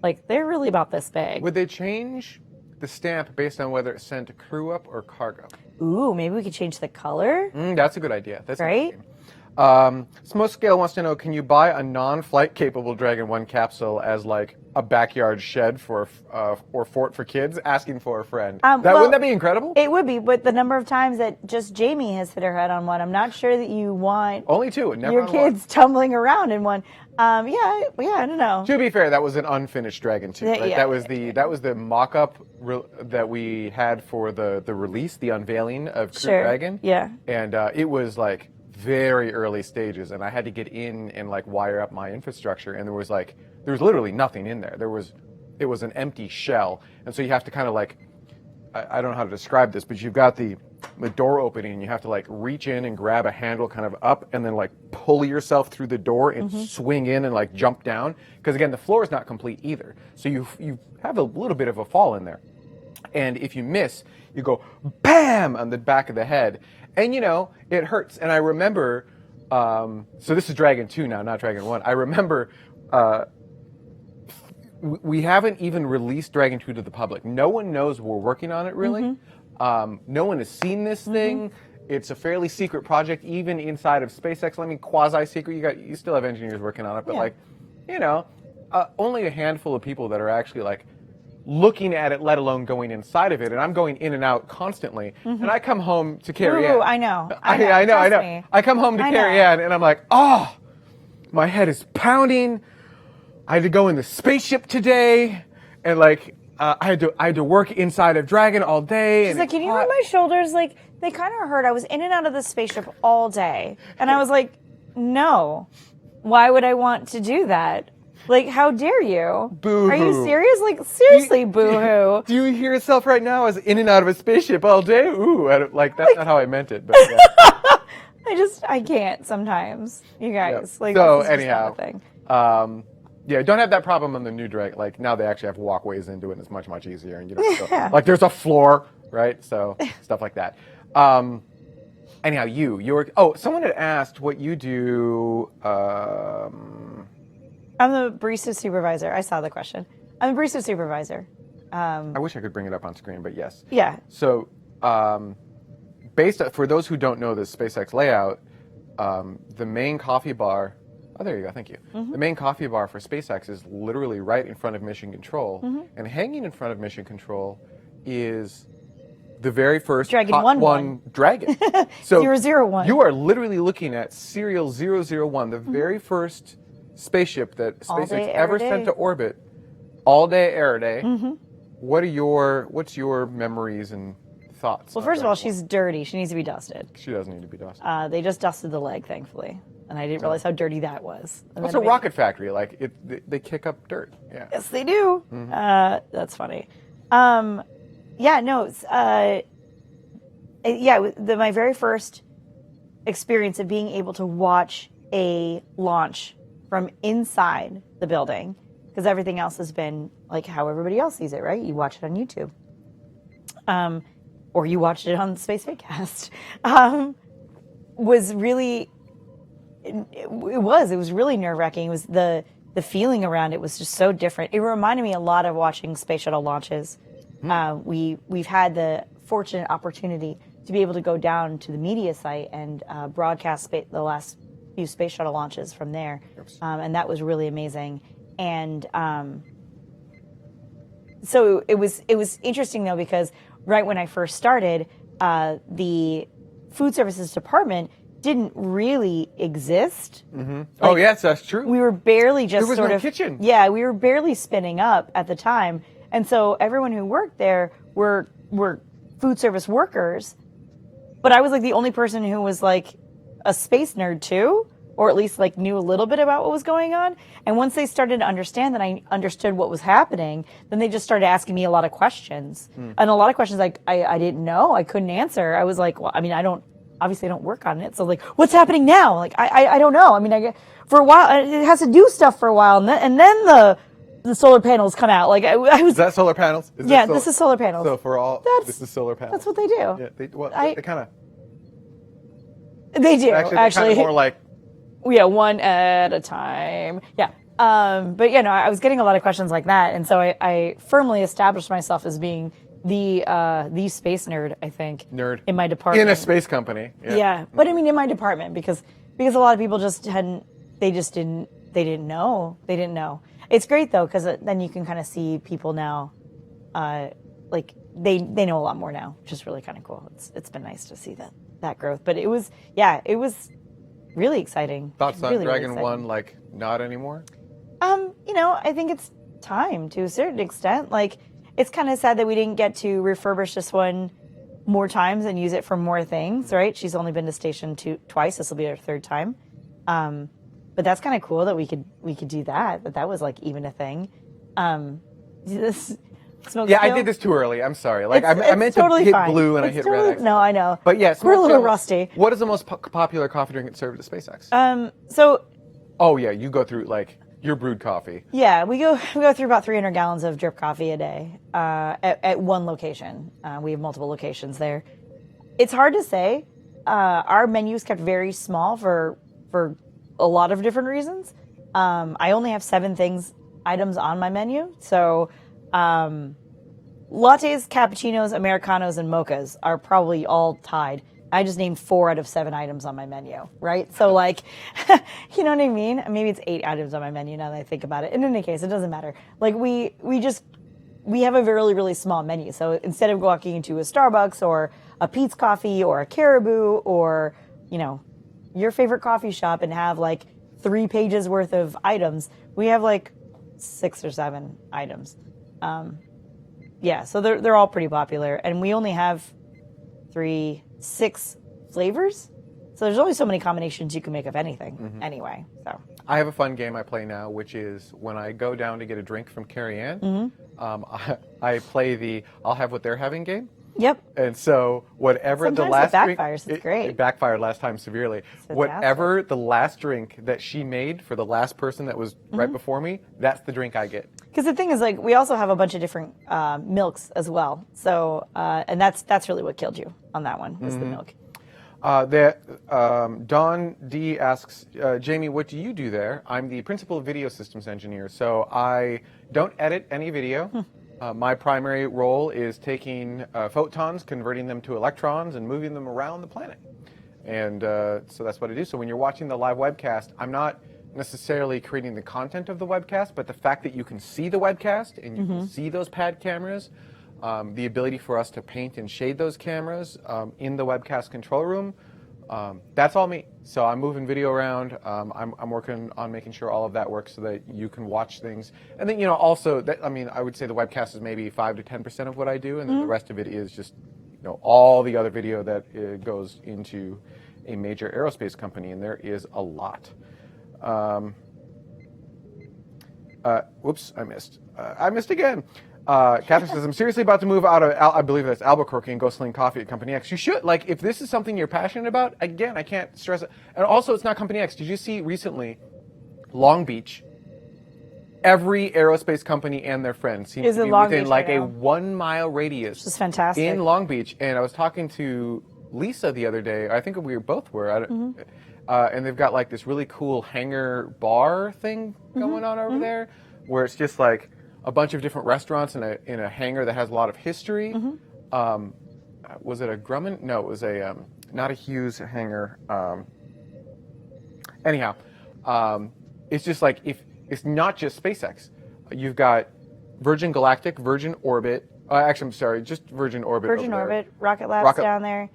Like, they're really about this big. Would they change the stamp based on whether it's sent crew up or cargo? Ooh, maybe we could change the color. That's a good idea. That's right. Smoke Scale wants to know, can you buy a non-flight capable Dragon 1 capsule as like a backyard shed for or fort for kids? Asking for a friend. Wouldn't that be incredible? It would be, but the number of times that just Jami has hit her head on one, I'm not sure that you want only two. Never your on kids one. tumbling around in one. Yeah, I don't know. To be fair, that was an unfinished Dragon 2. Right? Yeah. That was the mock-up that we had for the release, the unveiling of Crew Dragon. Yeah. And it was like very early stages, and I had to get in and like wire up my infrastructure, and there was literally nothing in there. It was an empty shell, and so you have to kind of like, I don't know how to describe this, but you've got the door opening, and you have to like reach in and grab a handle kind of up, and then like pull yourself through the door and swing in and like jump down, because again the floor is not complete either, so you have a little bit of a fall in there, and if you miss, you go bam on the back of the head. And, you know, it hurts. And I remember, so this is Dragon 2 now, not Dragon 1. I remember we haven't even released Dragon 2 to the public. No one knows we're working on it, really. No one has seen this thing. It's a fairly secret project, even inside of SpaceX. I mean, quasi-secret. You still have engineers working on it. But, like, you know, only a handful of people that are actually, like, looking at it, let alone going inside of it, and I'm going in and out constantly. And I come home to Cariann. Ooh, I know. I know. Trust me. I come home to Cariann, and I'm like, oh, my head is pounding. I had to go in the spaceship today, and like I had to work inside of Dragon all day. She's like, can you rub my shoulders? Like, they kind of hurt. I was in and out of the spaceship all day, and I was like, no. Why would I want to do that? Like, how dare you? Boo-hoo. Are you serious? Like, seriously, boo-hoo. Do you hear yourself right now as in and out of a spaceship all day? Ooh, that's not how I meant it. But yeah. I can't sometimes, you guys. Like, so this is anyhow, just not a thing. Yeah, don't have that problem on the new Dragon. Like, now they actually have walkways into it, and it's much, much easier. And you don't go, like, there's a floor, right? So, stuff like that. Anyhow, someone had asked what you do. I'm the barista supervisor. I saw the question. I'm the barista supervisor. I wish I could bring it up on screen, but yes. Yeah. So, for those who don't know the SpaceX layout, the main coffee bar. Oh, there you go. Thank you. The main coffee bar for SpaceX is literally right in front of Mission Control, and hanging in front of Mission Control is the very first Dragon Hot 1 Dragon. So 001. You are literally looking at serial 001, the very first spaceship that SpaceX ever sent to orbit, all day air day. Mm-hmm. What's your memories and thoughts? Well, on first of all, Dragon she's dirty. She needs to be dusted. She doesn't need to be dusted. They just dusted the leg, thankfully, and I didn't realize how dirty that was. And It's then a it made- rocket factory. Like they kick up dirt. Yeah. Yes, they do. That's funny. Yeah, no. It's, my very first experience of being able to watch a launch from inside the building, because everything else has been like how everybody else sees it, right? You watch it on YouTube, or you watched it on Space Fakecast. Was really, it was really nerve wracking. It was the feeling around it was just so different. It reminded me a lot of watching space shuttle launches. We've had the fortunate opportunity to be able to go down to the media site and broadcast the last few space shuttle launches from there, and that was really amazing. And so it was interesting though, because right when I first started, the food services department didn't really exist. Mm-hmm. Oh yes, that's true. We were barely just there was sort no of kitchen. Yeah, we were barely spinning up at the time, and so everyone who worked there were food service workers. But I was like the only person who was like a space nerd too, or at least like knew a little bit about what was going on. And once they started to understand that I understood what was happening, then they just started asking me a lot of questions. And a lot of questions like I didn't know, I couldn't answer. I was like, well, I mean, I don't work on it. So like, what's happening now? Like, I don't know. I mean, for a while, it has to do stuff for a while. And then the solar panels come out. Like I was. Is that solar panels? This is solar panels. So for all, this is solar panels. That's what they do. Yeah, they kind of. They do Actually, more like. Yeah, one at a time. Yeah. But yeah, no, I was getting a lot of questions like that, and so I firmly established myself as being the space nerd. I think in my department in a space company. Yeah, but I mean in my department because a lot of people just didn't know. It's great though, because then you can kind of see people now, like they know a lot more now, which is really kind of cool. It's been nice to see that growth. But it was really exciting. Thoughts on really, Dragon really 1, like not anymore? I think it's time to a certain extent. Like it's kind of sad that we didn't get to refurbish this one more times and use it for more things, right? She's only been to station twice. This will be her third time. But that's kind of cool that we could do that was like even a thing. This smoke Yeah, show? I did this too early. I'm sorry. Like I meant totally to hit fine. blue and It's I hit totally, red. No, I know. But yeah, we're a little Show, rusty. What is the most popular coffee drink that's served at SpaceX? Oh yeah, you go through like your brewed coffee. Yeah, we go through about 300 gallons of drip coffee a day at one location. We have multiple locations there. It's hard to say. Our menu is kept very small for a lot of different reasons. I only have 7 items on my menu. So lattes, cappuccinos, Americanos, and mochas are probably all tied. I just named 4 out of 7 items on my menu, right? So like, you know what I mean? Maybe it's 8 items on my menu now that I think about it. In any case, it doesn't matter. Like we have a really, really small menu. So instead of walking into a Starbucks or a Pete's Coffee or a Caribou or, your favorite coffee shop and have like 3 pages worth of items, we have like 6 or 7 items. So they're all pretty popular, and we only have 6 flavors. So there's only so many combinations you can make of anything anyway. So I have a fun game I play now, which is when I go down to get a drink from Cariann, I play the I'll have what they're having game. Yep. And so whatever Sometimes the last it drink, backfires. It's great. It backfired last time severely. Whatever the last drink that she made for the last person that was right before me, that's the drink I get. Because the thing is, like, we also have a bunch of different milks as well. So, and that's really what killed you on that one, was the milk. Don D asks, Jamie, what do you do there? I'm the principal video systems engineer, so I don't edit any video. My primary role is taking photons, converting them to electrons, and moving them around the planet. And so that's what I do. So when you're watching the live webcast, I'm not necessarily creating the content of the webcast, but the fact that you can see the webcast and you can see those pad cameras, the ability for us to paint and shade those cameras in the webcast control room, That's all me. So I'm moving video around. I'm working on making sure all of that works so that you can watch things. And then, also, I would say the webcast is maybe 5 to 10% of what I do, and then the rest of it is just, all the other video that goes into a major aerospace company, and there is a lot. Whoops, I missed. I missed again. Catherine says, I'm seriously about to move out of, I believe that's Albuquerque, and go sling coffee at Company X. You should. Like, if this is something you're passionate about, again, I can't stress it. And also, it's not Company X. Did you see recently, Long Beach, every aerospace company and their friends seem to be within like a 1 mile radius. Which is fantastic. In Long Beach. And I was talking to Lisa the other day. I think we both were. And they've got like this really cool hangar bar thing going on over there, where it's just like a bunch of different restaurants in a hangar that has a lot of history. Was it a Grumman? No, it was a not a Hughes hangar. Anyhow, it's just like if it's not just SpaceX. You've got Virgin Galactic, Virgin Orbit. Actually, I'm sorry, just Virgin Orbit. Virgin Orbit, Rocket Labs down there.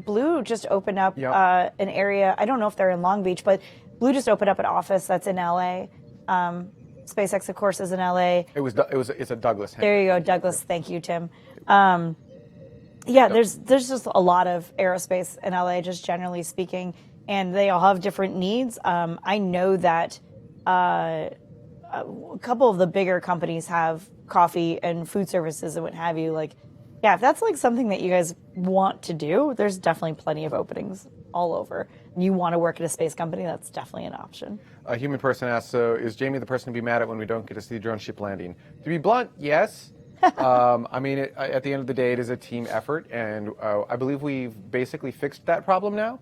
Blue just opened up an area. I don't know if they're in Long Beach, but Blue just opened up an office that's in LA. SpaceX, of course, is in LA. It's a Douglas hangar. There you go, Douglas. Thank you, Tim. There's just a lot of aerospace in LA, just generally speaking, and they all have different needs. I know that a couple of the bigger companies have coffee and food services and what have you. Like, if that's like something that you guys want to do, there's definitely plenty of openings all over. And you want to work at a space company, that's definitely an option. A human person asks, so is Jamie the person to be mad at when we don't get to see the drone ship landing? To be blunt, yes. At the end of the day, it is a team effort, and I believe we've basically fixed that problem now,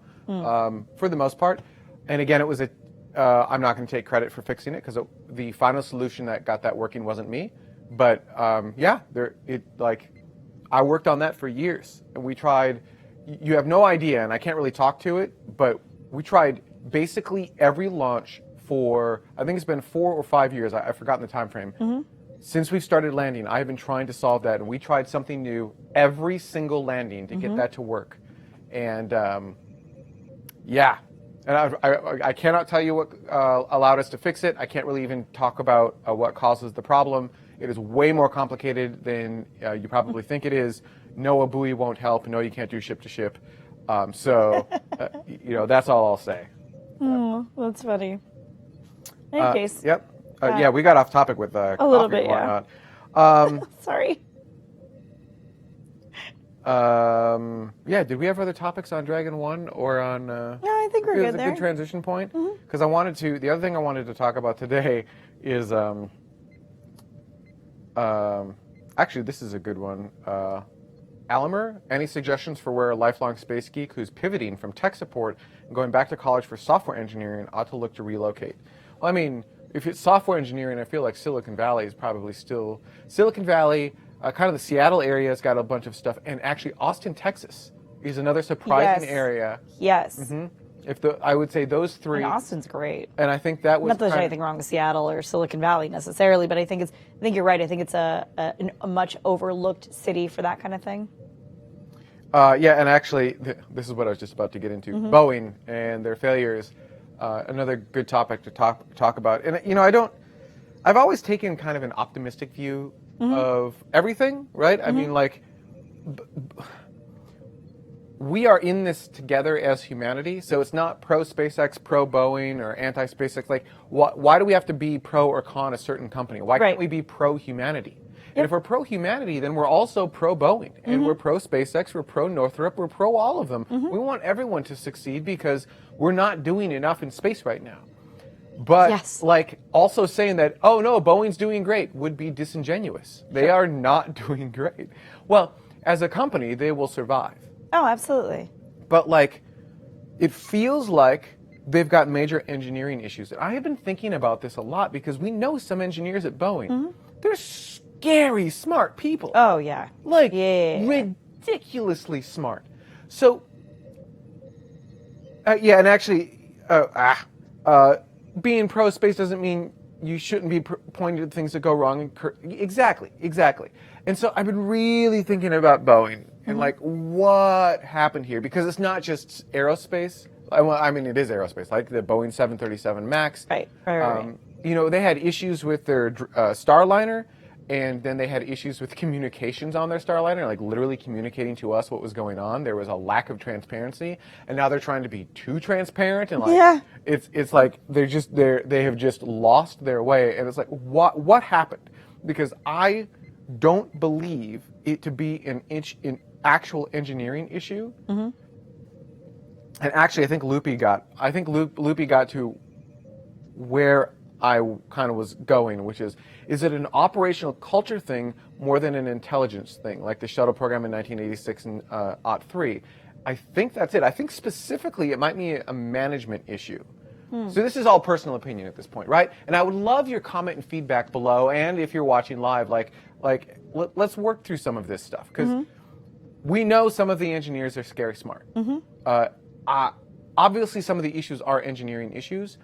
for the most part. And again, it was I'm not going to take credit for fixing it, because the final solution that got that working wasn't me. But I worked on that for years, and we tried. You have no idea, and I can't really talk to it, but we tried basically every launch for, I think it's been 4 or 5 years. I've forgotten the time frame. Since we've started landing, I've been trying to solve that, and we tried something new every single landing to get that to work. And and I cannot tell you what allowed us to fix it. I can't really even talk about what causes the problem. It is way more complicated than you probably think it is. No, a buoy won't help. No, you can't do ship to ship. That's all I'll say. Oh, that's funny. In any case. Yep. We got off topic with a little bit, and whatnot. Sorry. Did we have other topics on Dragon 1 or on... No, I think we're good there. It's a good transition point. Because the other thing I wanted to talk about today is... actually, this is a good one. Alamer, any suggestions for where a lifelong space geek who's pivoting from tech support and going back to college for software engineering ought to look to relocate? Well, I mean, if it's software engineering, I feel like Silicon Valley is probably still... Silicon Valley, kind of the Seattle area has got a bunch of stuff, and actually Austin, Texas is another surprising area. Yes. I would say those three. And Austin's great. And I think that was not that there's anything wrong with Seattle or Silicon Valley necessarily, but I think you're right. I think it's a much overlooked city for that kind of thing. And actually, this is what I was just about to get into. Boeing and their failures, another good topic to talk about. And I've always taken kind of an optimistic view of everything, right? I mean, like, we are in this together as humanity, so it's not pro SpaceX, pro Boeing, or anti SpaceX. Like, why do we have to be pro or con a certain company? Why can't we be pro humanity? And if we're pro humanity, then we're also pro Boeing, and we're pro SpaceX, we're pro Northrop, we're pro all of them. We want everyone to succeed because we're not doing enough in space right now. But also saying that, oh no, Boeing's doing great would be disingenuous. They are not doing great. Well, as a company, they will survive. Oh, absolutely. But it feels like they've got major engineering issues. I have been thinking about this a lot because we know some engineers at Boeing. They're scary smart people. Oh, yeah. Ridiculously smart. So, and actually, being pro space doesn't mean you shouldn't be pointing to things that go wrong. Exactly. And so I've been really thinking about Boeing and like what happened here, because it's not just aerospace. Well, I mean, it is aerospace, like the Boeing 737 Max. Right. You know, they had issues with their Starliner, and then they had issues with communications on their Starliner, like literally communicating to us what was going on. There was a lack of transparency, and now they're trying to be too transparent, and like it's like they have just lost their way, and it's like what happened? Because I don't believe it to be an actual engineering issue. And actually, I think Loopy got to where I kind of was going, which is it an operational culture thing more than an intelligence thing, like the shuttle program in 1986 and '03? I think that's it. I think specifically it might be a management issue. So this is all personal opinion at this point, right? And I would love your comment and feedback below, and if you're watching live, let's work through some of this stuff, because we know some of the engineers are scary smart. Obviously, some of the issues are engineering issues,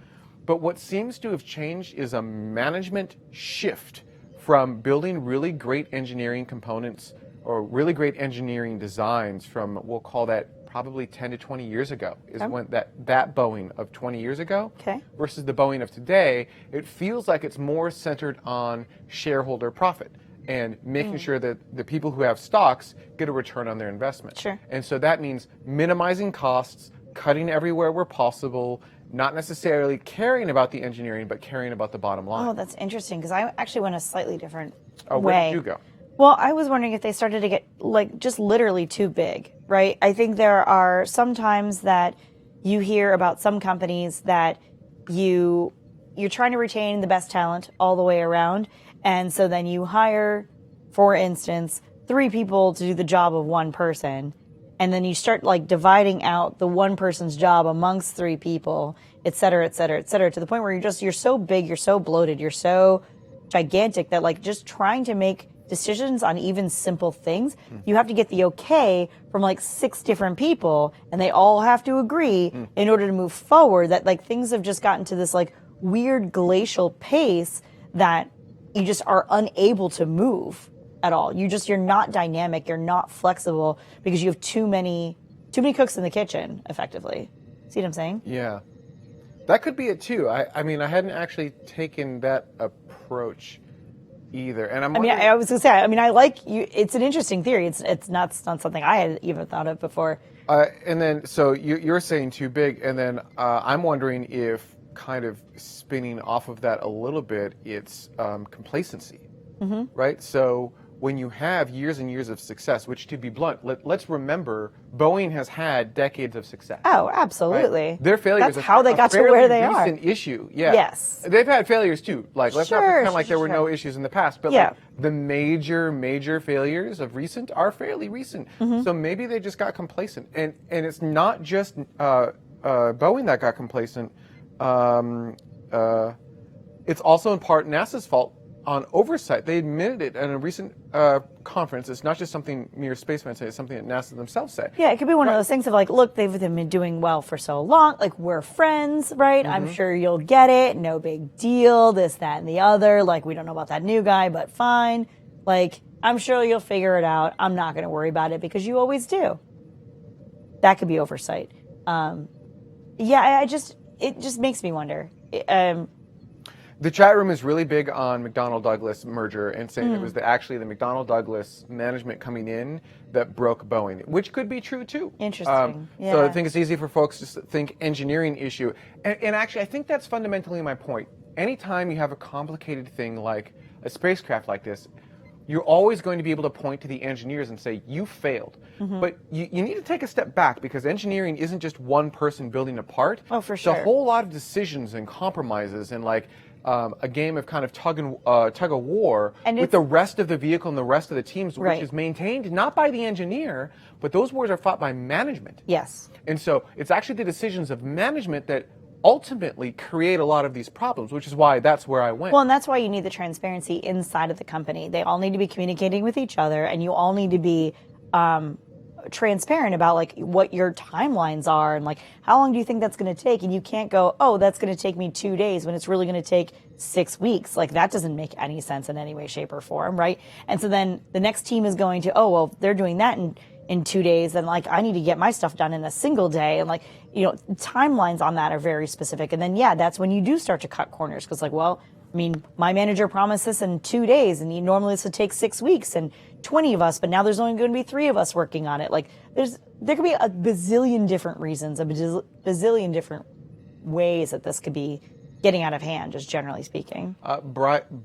but what seems to have changed is a management shift from building really great engineering components or really great engineering designs from, we'll call that probably 10 to 20 years ago, is when that Boeing of 20 years ago versus the Boeing of today. It feels like it's more centered on shareholder profit and making sure that the people who have stocks get a return on their investment. And so that means minimizing costs, cutting everywhere where possible, not necessarily caring about the engineering, but caring about the bottom line. Oh, that's interesting, because I actually went a slightly different way. Where did you go? Well, I was wondering if they started to get like just literally too big, right? I think there are some times that you hear about some companies that you're trying to retain the best talent all the way around, and so then you hire, for instance, 3 people to do the job of 1 person, and then you start like dividing out the 1 person's job amongst 3 people, et cetera, et cetera, et cetera, to the point where you're so big, you're so bloated, you're so gigantic that like just trying to make decisions on even simple things, you have to get the okay from like 6 different people, and they all have to agree in order to move forward. That like things have just gotten to this like weird glacial pace that you just are unable to move at all. You're not dynamic, you're not flexible, because you have too many cooks in the kitchen, effectively. See what I'm saying? Yeah. That could be it too. I mean, I hadn't actually taken that approach either. And I was gonna say, I like you. It's an interesting theory. It's not something I had even thought of before. And then, so you're saying too big, and then I'm wondering if, kind of spinning off of that a little bit, it's complacency, right? So when you have years and years of success, which, to be blunt, let's remember, Boeing has had decades of success. Oh, absolutely. Right? Their failures. That's how they got to where they are. Recent issue, yeah. Yes. They've had failures too. Like, let's not pretend like there were no issues in the past, but like the major failures of recent are fairly recent. So maybe they just got complacent, and it's not just Boeing that got complacent. It's also in part NASA's fault on oversight. They admitted it in a recent conference. It's not just something mere spacemen say, it's something that NASA themselves say. Yeah, it could be one of those things of like, look, they've been doing well for so long. Like, we're friends, right? I'm sure you'll get it. No big deal. This, that, and the other. Like, we don't know about that new guy, but fine. Like, I'm sure you'll figure it out. I'm not going to worry about it because you always do. That could be oversight. It just makes me wonder. The chat room is really big on McDonnell-Douglas merger and saying it was actually the McDonnell-Douglas management coming in that broke Boeing, which could be true too. Interesting. So I think it's easy for folks to think engineering issue. And actually, I think that's fundamentally my point. Anytime you have a complicated thing like a spacecraft like this, you're always going to be able to point to the engineers and say, you failed. But you need to take a step back, because engineering isn't just one person building a part. Oh, for sure. It's a whole lot of decisions and compromises and like a game of kind of tug of war with the rest of the vehicle and the rest of the teams, which is maintained not by the engineer, but those wars are fought by management. Yes. And so it's actually the decisions of management that ultimately create a lot of these problems, which is why that's where I went. Well, and that's why you need the transparency inside of the company. They all need to be communicating with each other, and you all need to be transparent about like what your timelines are and like how long do you think that's going to take. And you can't go, oh, that's going to take me 2 days when it's really going to take 6 weeks. Like, that doesn't make any sense in any way, shape, or form, right? And so then the next team is going to, oh, well, they're doing that, and in 2 days, and like I need to get my stuff done in a single day, and like, you know, timelines on that are very specific. And then that's when you do start to cut corners, because like, well, I mean, my manager promised this in 2 days, and normally this would take 6 weeks and 20 of us, but now there's only going to be 3 of us working on it. Like there could be a bazillion different reasons, a bazillion different ways that this could be getting out of hand, just generally speaking.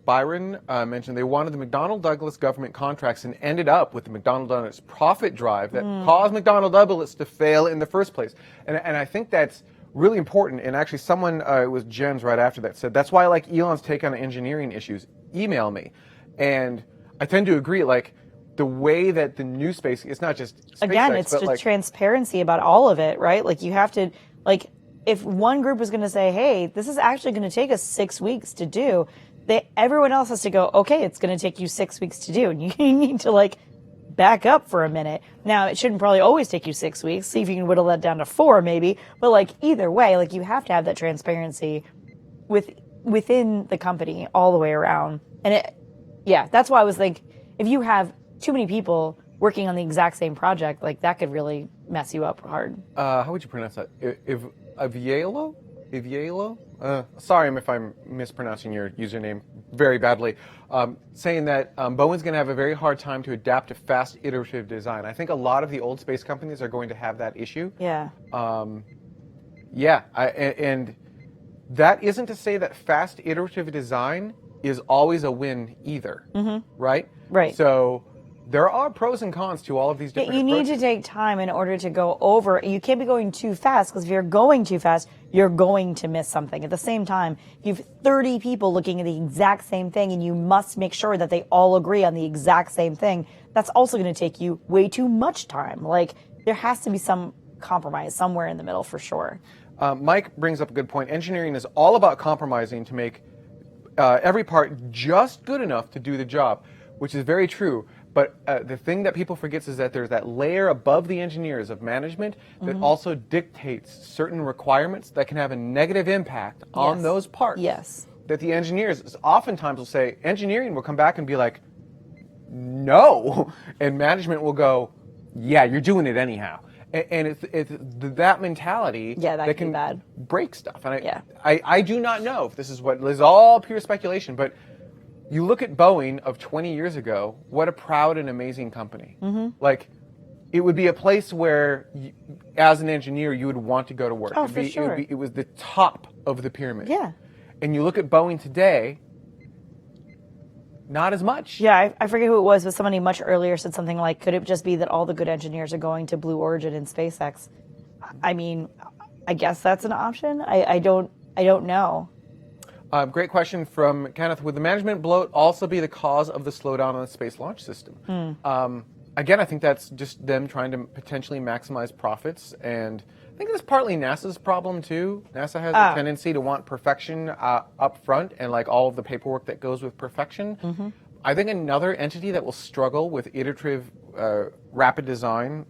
Byron mentioned they wanted the McDonnell Douglas government contracts and ended up with the McDonnell Douglas profit drive that caused McDonnell Douglas to fail in the first place. And I think that's really important. And actually someone, it was Jens right after that, said, that's why I like Elon's take on engineering issues. Email me. And I tend to agree, like, the way that the new space, it's not just SpaceX, again, it's just like, transparency about all of it, right? Like you have to, like, if one group is going to say, hey, this is actually going to take us 6 weeks to do, everyone else has to go, okay, it's going to take you 6 weeks to do. And you need to like back up for a minute. Now, it shouldn't probably always take you 6 weeks. See if you can whittle that down to 4 maybe. But like either way, like you have to have that transparency within the company all the way around. And that's why I was like, if you have too many people working on the exact same project, like that could really mess you up hard. How would you pronounce that? Avielo? Sorry if I'm mispronouncing your username very badly. Saying that Boeing's going to have a very hard time to adapt to fast iterative design. I think a lot of the old space companies are going to have that issue. Yeah. And that isn't to say that fast iterative design is always a win either, right? Right. So there are pros and cons to all of these different approaches. Need to take time in order to go over. You can't be going too fast, because if you're going too fast, you're going to miss something. At the same time, you have 30 people looking at the exact same thing, and you must make sure that they all agree on the exact same thing. That's also going to take you way too much time. Like, there has to be some compromise somewhere in the middle for sure. Mike brings up a good point. Engineering is all about compromising to make every part just good enough to do the job, which is very true. But the thing that people forget is that there's that layer above the engineers of management that also dictates certain requirements that can have a negative impact on those parts. Yes. That the engineers oftentimes will say, engineering will come back and be like, no. And management will go, yeah, you're doing it anyhow. And it's that mentality that can be bad. Break stuff. And I do not know if this is all pure speculation, but you look at Boeing of 20 years ago, what a proud and amazing company. Like, it would be a place where, as an engineer, you would want to go to work. Oh, for sure. It was the top of the pyramid. Yeah. And you look at Boeing today, not as much. Yeah, I forget who it was, but somebody much earlier said something like, could it just be that all the good engineers are going to Blue Origin and SpaceX? I mean, I guess that's an option. I don't know. Great question from Kenneth. Would the management bloat also be the cause of the slowdown on the Space Launch System? Again, I think that's just them trying to potentially maximize profits, and I think that's partly NASA's problem too. NASA has a tendency to want perfection up front, and like all of the paperwork that goes with perfection. I think another entity that will struggle with iterative rapid design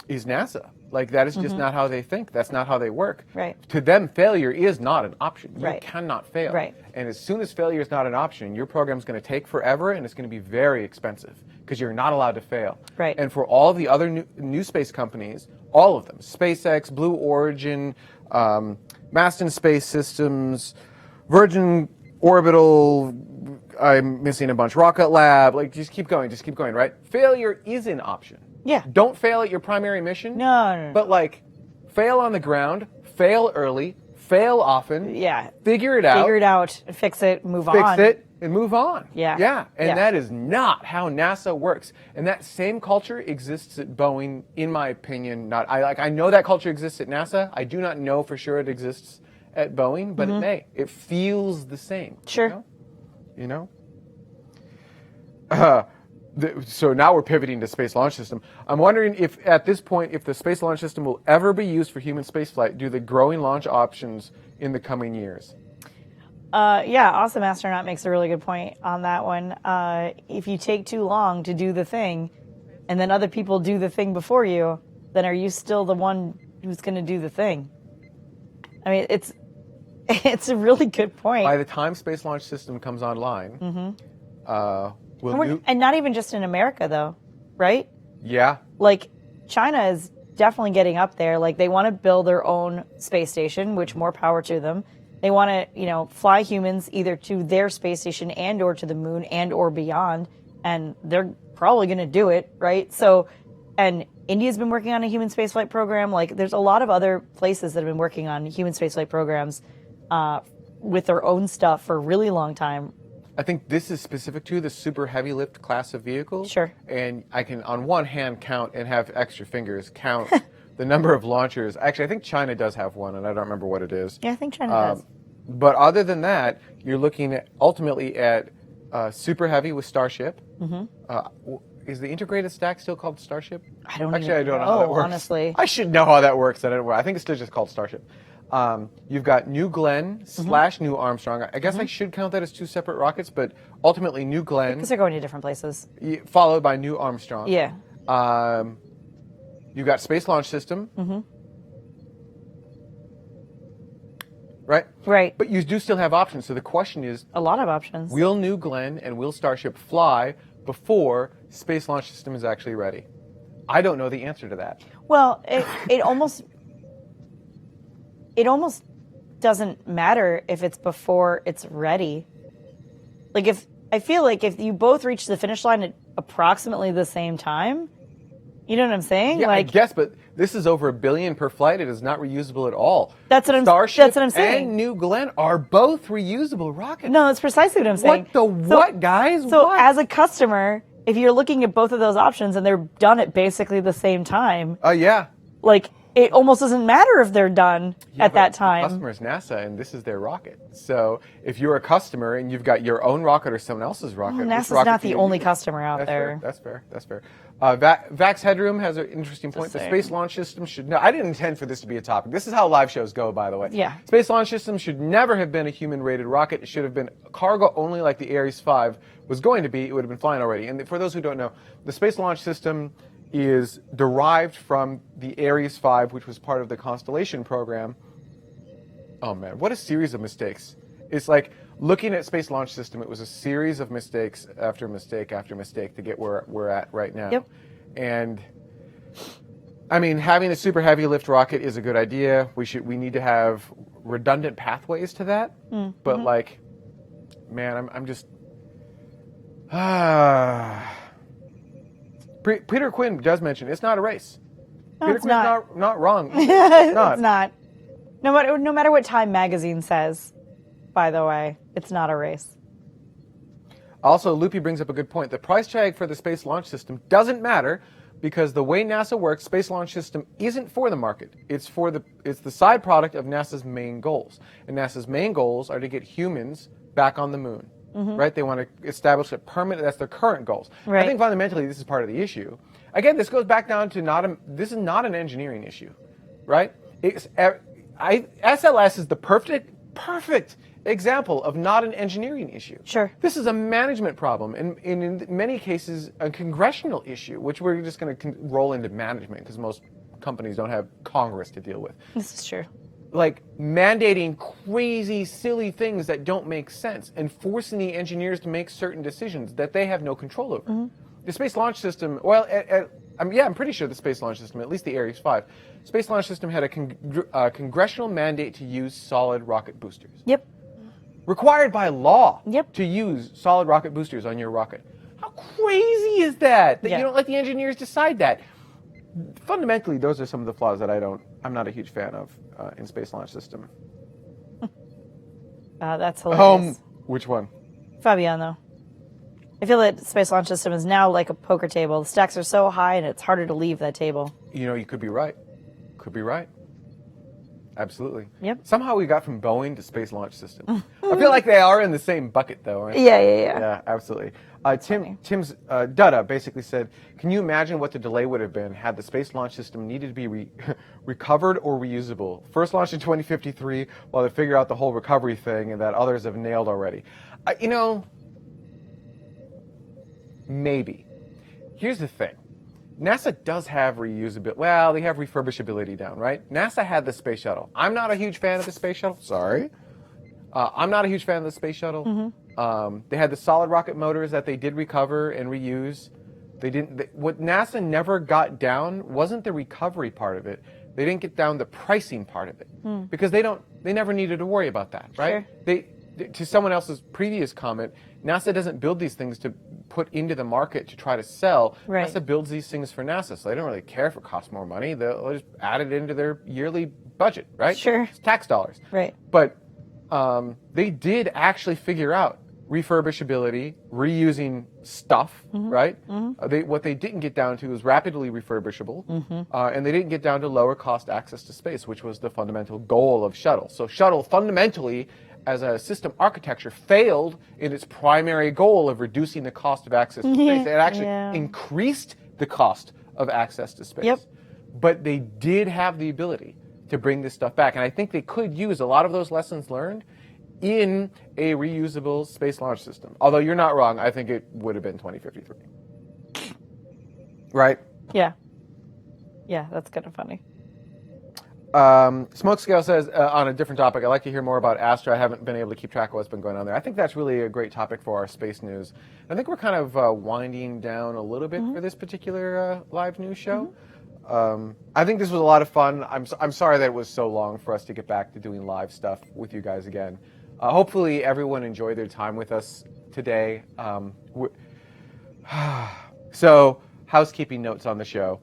is NASA. Like, that is just not how they think. That's not how they work. Right. To them, failure is not an option. You Right. cannot fail. Right. And as soon as failure is not an option, your program's going to take forever, and it's going to be very expensive because you're not allowed to fail. Right. And for all the other new space companies, all of them, SpaceX, Blue Origin, Masten Space Systems, Virgin Orbital, I'm missing a bunch, Rocket Lab, like, just keep going, right? Failure is an option. Yeah. Don't fail at your primary mission. No. But like, fail on the ground, fail early, fail often. Yeah. Figure it out, fix it, move on. Fix it, and move on. Yeah. Yeah. And Yeah. that is not how NASA works. And that same culture exists at Boeing, in my opinion. I know that culture exists at NASA. I do not know for sure it exists at Boeing, but it may. It feels the same. Sure. You know? So now we're pivoting to Space Launch System. I'm wondering if, at this point, if the Space Launch System will ever be used for human spaceflight due to the growing launch options in the coming years. Awesome Astronaut makes a really good point on that one. If you take too long to do the thing, and then other people do the thing before you, then are you still the one who's going to do the thing? I mean, it's a really good point. By the time Space Launch System comes online, and not even just in America, though, right? Yeah. Like, China is definitely getting up there. Like, they want to build their own space station, which more power to them. They want to, fly humans either to their space station and or to the moon and or beyond, and they're probably going to do it, right? So, and India's been working on a human spaceflight program. Like, there's a lot of other places that have been working on human spaceflight programs with their own stuff for a really long time. I think this is specific to the super heavy lift class of vehicles. Sure. And I can, on one hand, count and have extra fingers, count the number of launchers. Actually, I think China does have one, and I don't remember what it is. Yeah, I think China does. But other than that, you're looking at ultimately at super heavy with Starship. Mm-hmm. Is the integrated stack still called Starship? I don't Actually, I don't know how that works. Honestly. I should know how that works. I think it's still just called Starship. You've got New Glenn / New Armstrong. I guess I should count that as two separate rockets, but ultimately New Glenn. Because they're going to different places. Followed by New Armstrong. Yeah. You've got Space Launch System. Mm-hmm. Right? Right. But you do still have options. So the question is, a lot of options. Will New Glenn and will Starship fly before Space Launch System is actually ready? I don't know the answer to that. Well, it almost doesn't matter if it's before it's ready. Like, I feel like if you both reach the finish line at approximately the same time, you know what I'm saying? Yeah, like, I guess, but this is over $1 billion per flight. It is not reusable at all. That's what I'm saying. And New Glenn are both reusable rockets. No, that's precisely what I'm saying. What, guys? So what? As a customer, if you're looking at both of those options and they're done at basically the same time, yeah. Like, it almost doesn't matter if they're done at that time. The customer is NASA, and this is their rocket. So if you're a customer and you've got your own rocket or someone else's rocket, NASA's not the only customer out there. That's fair. Vax Headroom has an interesting point. The Space Launch System should no. I didn't intend for this to be a topic. This is how live shows go, by the way. Yeah. Space Launch System should never have been a human-rated rocket. It should have been cargo only, like the Ares 5 was going to be. It would have been flying already. And for those who don't know, the Space Launch System is derived from the Ares 5, which was part of the Constellation program. Oh man, what a series of mistakes. It's like looking at Space Launch System, it was a series of mistakes after mistake after mistake to get where we're at right now. Yep. And I mean, having a super heavy lift rocket is a good idea. We need to have redundant pathways to that. Mm-hmm. But like, man, I'm just Peter Quinn does mention it's not a race. No, Peter it's Quinn's not wrong. It's not. No matter what Time magazine says, by the way, it's not a race. Also, Loopy brings up a good point. The price tag for the Space Launch System doesn't matter because the way NASA works, Space Launch System isn't for the market. It's the side product of NASA's main goals. And NASA's main goals are to get humans back on the moon. Mm-hmm. Right? They want to establish a permanent, that's their current goals. Right. I think fundamentally this is part of the issue. Again, this goes back down to this is not an engineering issue, right? SLS is the perfect example of not an engineering issue. Sure. This is a management problem, and in many cases a congressional issue, which we're just going to roll into management because most companies don't have Congress to deal with. This is true. Like mandating crazy, silly things that don't make sense and forcing the engineers to make certain decisions that they have no control over. Mm-hmm. The Space Launch System, well, I'm pretty sure the Space Launch System, at least the Ares 5, Space Launch System had a congressional mandate to use solid rocket boosters. Yep. Required by law. Yep. To use solid rocket boosters on your rocket. How crazy is that? That you don't let the engineers decide that. Fundamentally, those are some of the flaws that I'm not a huge fan of in Space Launch System. That's hilarious. Which one? Fabiano. I feel that Space Launch System is now like a poker table. The stacks are so high and it's harder to leave that table. You could be right. Could be right. Absolutely. Yep. Somehow we got from Boeing to Space Launch System. I feel like they are in the same bucket, though, right? Yeah. Yeah, absolutely. Tim's Dutta basically said, can you imagine what the delay would have been had the Space Launch System needed to be recovered or reusable? First launched in 2053 while they figure out the whole recovery thing and that others have nailed already. Maybe. Here's the thing. NASA does have reusability. Well, they have refurbishability down, right? NASA had the space shuttle. I'm not a huge fan of the space shuttle. Sorry. I'm not a huge fan of the space shuttle. Mm-hmm. They had the solid rocket motors that they did recover and reuse. What NASA never got down wasn't the recovery part of it. They didn't get down the pricing part of it because they never needed to worry about that, right? Sure. To someone else's previous comment, NASA doesn't build these things to put into the market to try to sell. Right. NASA builds these things for NASA, so they don't really care if it costs more money. They'll just add it into their yearly budget, right? Sure. It's tax dollars. Right. But they did actually figure out refurbishability, reusing stuff, right? What they didn't get down to was rapidly refurbishable, and they didn't get down to lower cost access to space, which was the fundamental goal of Shuttle. So Shuttle fundamentally, as a system architecture, failed in its primary goal of reducing the cost of access to space. It actually increased the cost of access to space. Yep. But they did have the ability to bring this stuff back, and I think they could use a lot of those lessons learned in a reusable space launch system. Although you're not wrong, I think it would have been 2053. Right? Yeah. Yeah, that's kind of funny. Smokescale says, on a different topic, I'd like to hear more about Astra. I haven't been able to keep track of what's been going on there. I think that's really a great topic for our space news. I think we're kind of winding down a little bit for this particular live news show. I think this was a lot of fun. I'm sorry that it was so long for us to get back to doing live stuff with you guys again. Hopefully everyone enjoyed their time with us today. So, housekeeping notes on the show.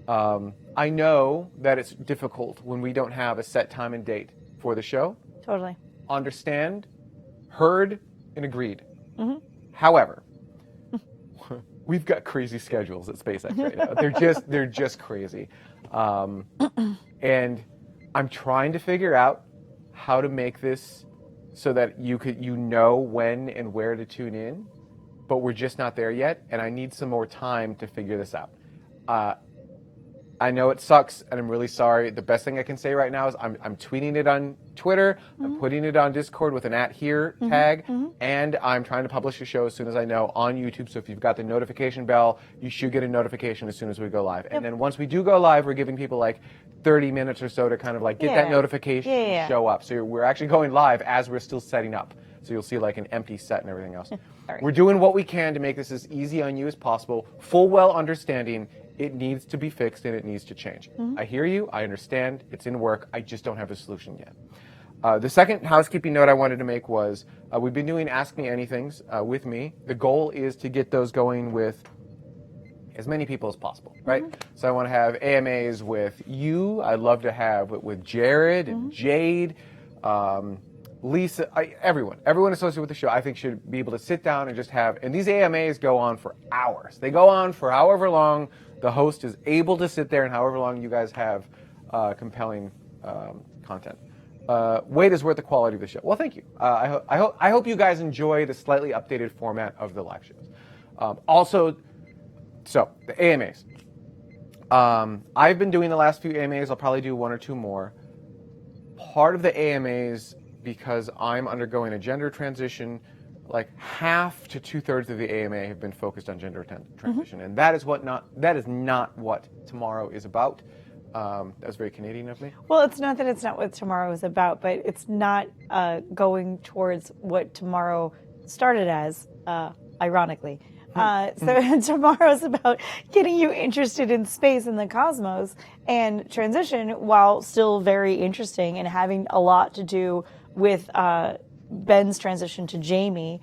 I know that it's difficult when we don't have a set time and date for the show. Totally. Understand, heard, and agreed. However, we've got crazy schedules at SpaceX right now. They're just crazy. And I'm trying to figure out how to make this so that you know when and where to tune in, but we're just not there yet, and I need some more time to figure this out. I know it sucks, and I'm really sorry. The best thing I can say right now is I'm tweeting it on Twitter, I'm putting it on Discord with an @here tag, and I'm trying to publish the show as soon as I know on YouTube. So if you've got the notification bell, you should get a notification as soon as we go live. And then once we do go live, we're giving people like 30 minutes or so to kind of like get that notification and show up. So we're actually going live as we're still setting up. So you'll see like an empty set and everything else. We're doing what we can to make this as easy on you as possible, full well understanding it needs to be fixed and it needs to change. I hear you, I understand, it's in work, I just don't have a solution yet. The second housekeeping note I wanted to make was, we've been doing Ask Me Anythings with me. The goal is to get those going with as many people as possible, right? So I want to have AMAs with you, I'd love to have it with Jared and Jade, Lisa, everyone associated with the show, I think should be able to sit down and just have, and these AMAs go on for hours. They go on for however long the host is able to sit there and however long you guys have compelling content. Weight is worth the quality of the show. Well, thank you. I hope you guys enjoy the slightly updated format of the live shows. So the AMAs. I've been doing the last few AMAs. I'll probably do one or two more. Part of the AMAs, because I'm undergoing a gender transition, like half to 2/3 of the AMA have been focused on gender transition, and that is not what tomorrow is about. That's very Canadian of me. Well, it's not that it's not what tomorrow is about, but it's not going towards what tomorrow started as, ironically. So tomorrow's about getting you interested in space and the cosmos, and transition, while still very interesting and having a lot to do with Ben's transition to Jami,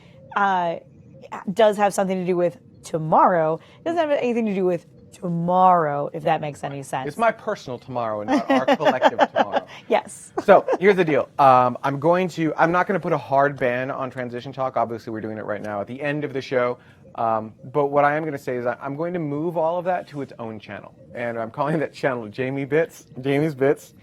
does have something to do with tomorrow. It doesn't have anything to do with tomorrow, if that makes any sense. It's my personal tomorrow and not our collective tomorrow. Yes. So here's the deal. I'm not going to put a hard ban on transition talk. Obviously, we're doing it right now at the end of the show. But what I am going to say is I'm going to move all of that to its own channel. And I'm calling that channel Jamie's Bits. Jamie's Bits,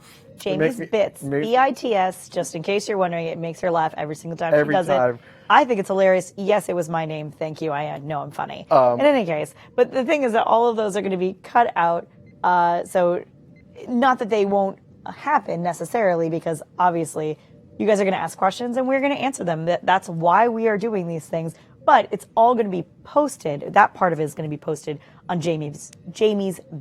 BITS, just in case you're wondering. It makes her laugh every single time she does it. I think it's hilarious. Yes, it was my name. Thank you. I know I'm funny. In any case, but the thing is that all of those are going to be cut out. So not that they won't happen necessarily, because obviously you guys are going to ask questions and we're going to answer them. That's why we are doing these things. But it's all going to be posted. That part of it is going to be posted on Jamie's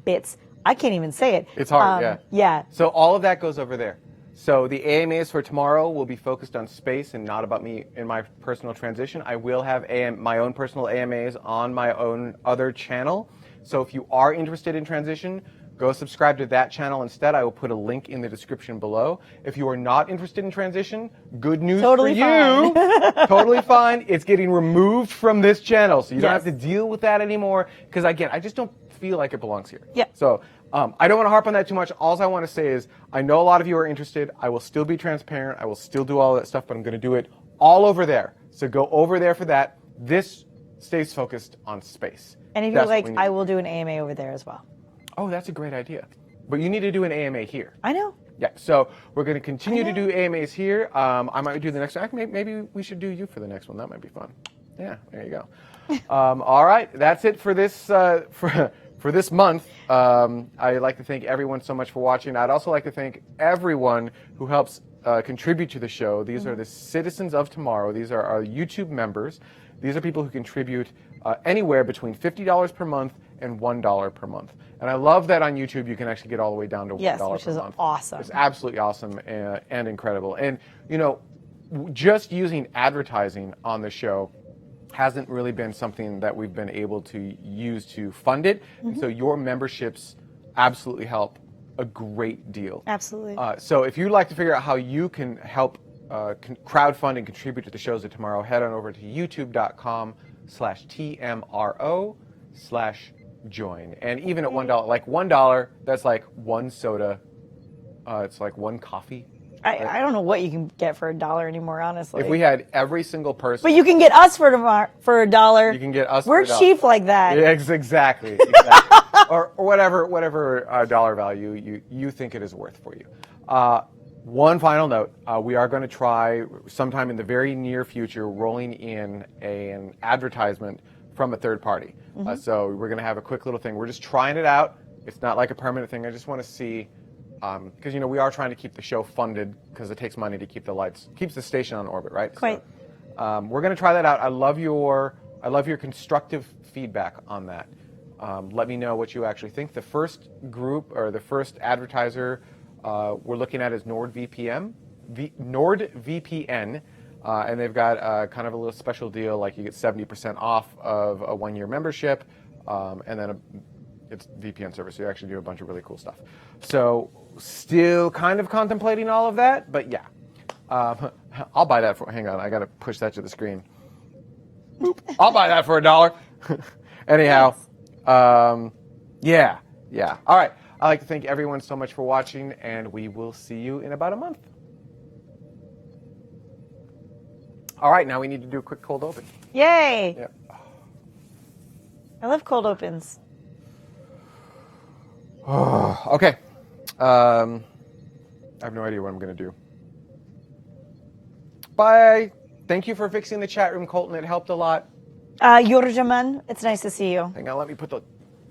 Bits. I can't even say it. It's hard, yeah. Yeah. So all of that goes over there. So the AMAs for tomorrow will be focused on space and not about me in my personal transition. I will have my own personal AMAs on my own other channel. So if you are interested in transition, go subscribe to that channel instead. I will put a link in the description below. If you are not interested in transition, good news Totally for you. fine. Totally fine. It's getting removed from this channel, so you don't Yes. have to deal with that anymore. Because again, I just don't feel like it belongs here. Yeah. So I don't want to harp on that too much. All I want to say is I know a lot of you are interested. I will still be transparent. I will still do all that stuff, but I'm going to do it all over there. So go over there for that. This stays focused on space. And if That's you're what like, we need I to will do an AMA over there as well. Oh, that's a great idea. But you need to do an AMA here. I know. Yeah, so we're going to continue to do AMAs here. I might do the next one. Maybe we should do you for the next one. That might be fun. Yeah, there you go. All right, that's it for this for this month. I'd like to thank everyone so much for watching. I'd also like to thank everyone who helps contribute to the show. These are the citizens of tomorrow. These are our YouTube members. These are people who contribute anywhere between $50 per month and $1 per month. And I love that on YouTube you can actually get all the way down to $1 Yes, per which is month. awesome. It's absolutely awesome and incredible. And, you know, just using advertising on the show hasn't really been something that we've been able to use to fund it. And so your memberships absolutely help a great deal. Absolutely. So if you'd like to figure out how you can help crowdfund and contribute to the shows of tomorrow, head on over to youtube.com/TMRO/join. And even at $1, like $1, that's like one soda. It's like one coffee. I don't know what you can get for $1 anymore, honestly. If we had every single person, But you can get us for $1. you can get us. We're for $1. cheap like that. Yeah, exactly. or whatever dollar value you think it is worth for you. One final note: we are going to try sometime in the very near future rolling in an advertisement from a third party. So we're going to have a quick little thing. We're just trying it out. It's not like a permanent thing. I just want to see. Because we are trying to keep the show funded because it takes money to keep the lights, keeps the station on orbit, right? Quite. So, we're going to try that out. I love your constructive feedback on that. Let me know what you actually think. The first group or the first advertiser we're looking at is NordVPN, and they've got kind of a little special deal, like you get 70% off of a 1-year membership, and then it's VPN service, so you actually do a bunch of really cool stuff. So still kind of contemplating all of that, but yeah. I'll buy that for, hang on, I got to push that to the screen. Boop. I'll buy that for $1. Anyhow, yeah. All right, I'd like to thank everyone so much for watching, and we will see you in about a month. All right, now we need to do a quick cold open. Yay! Yep. I love cold opens. Okay. I have no idea what I'm going to do. Bye. Thank you for fixing the chat room, Colton. It helped a lot. Yorjaman, it's nice to see you. Hang on, let me put the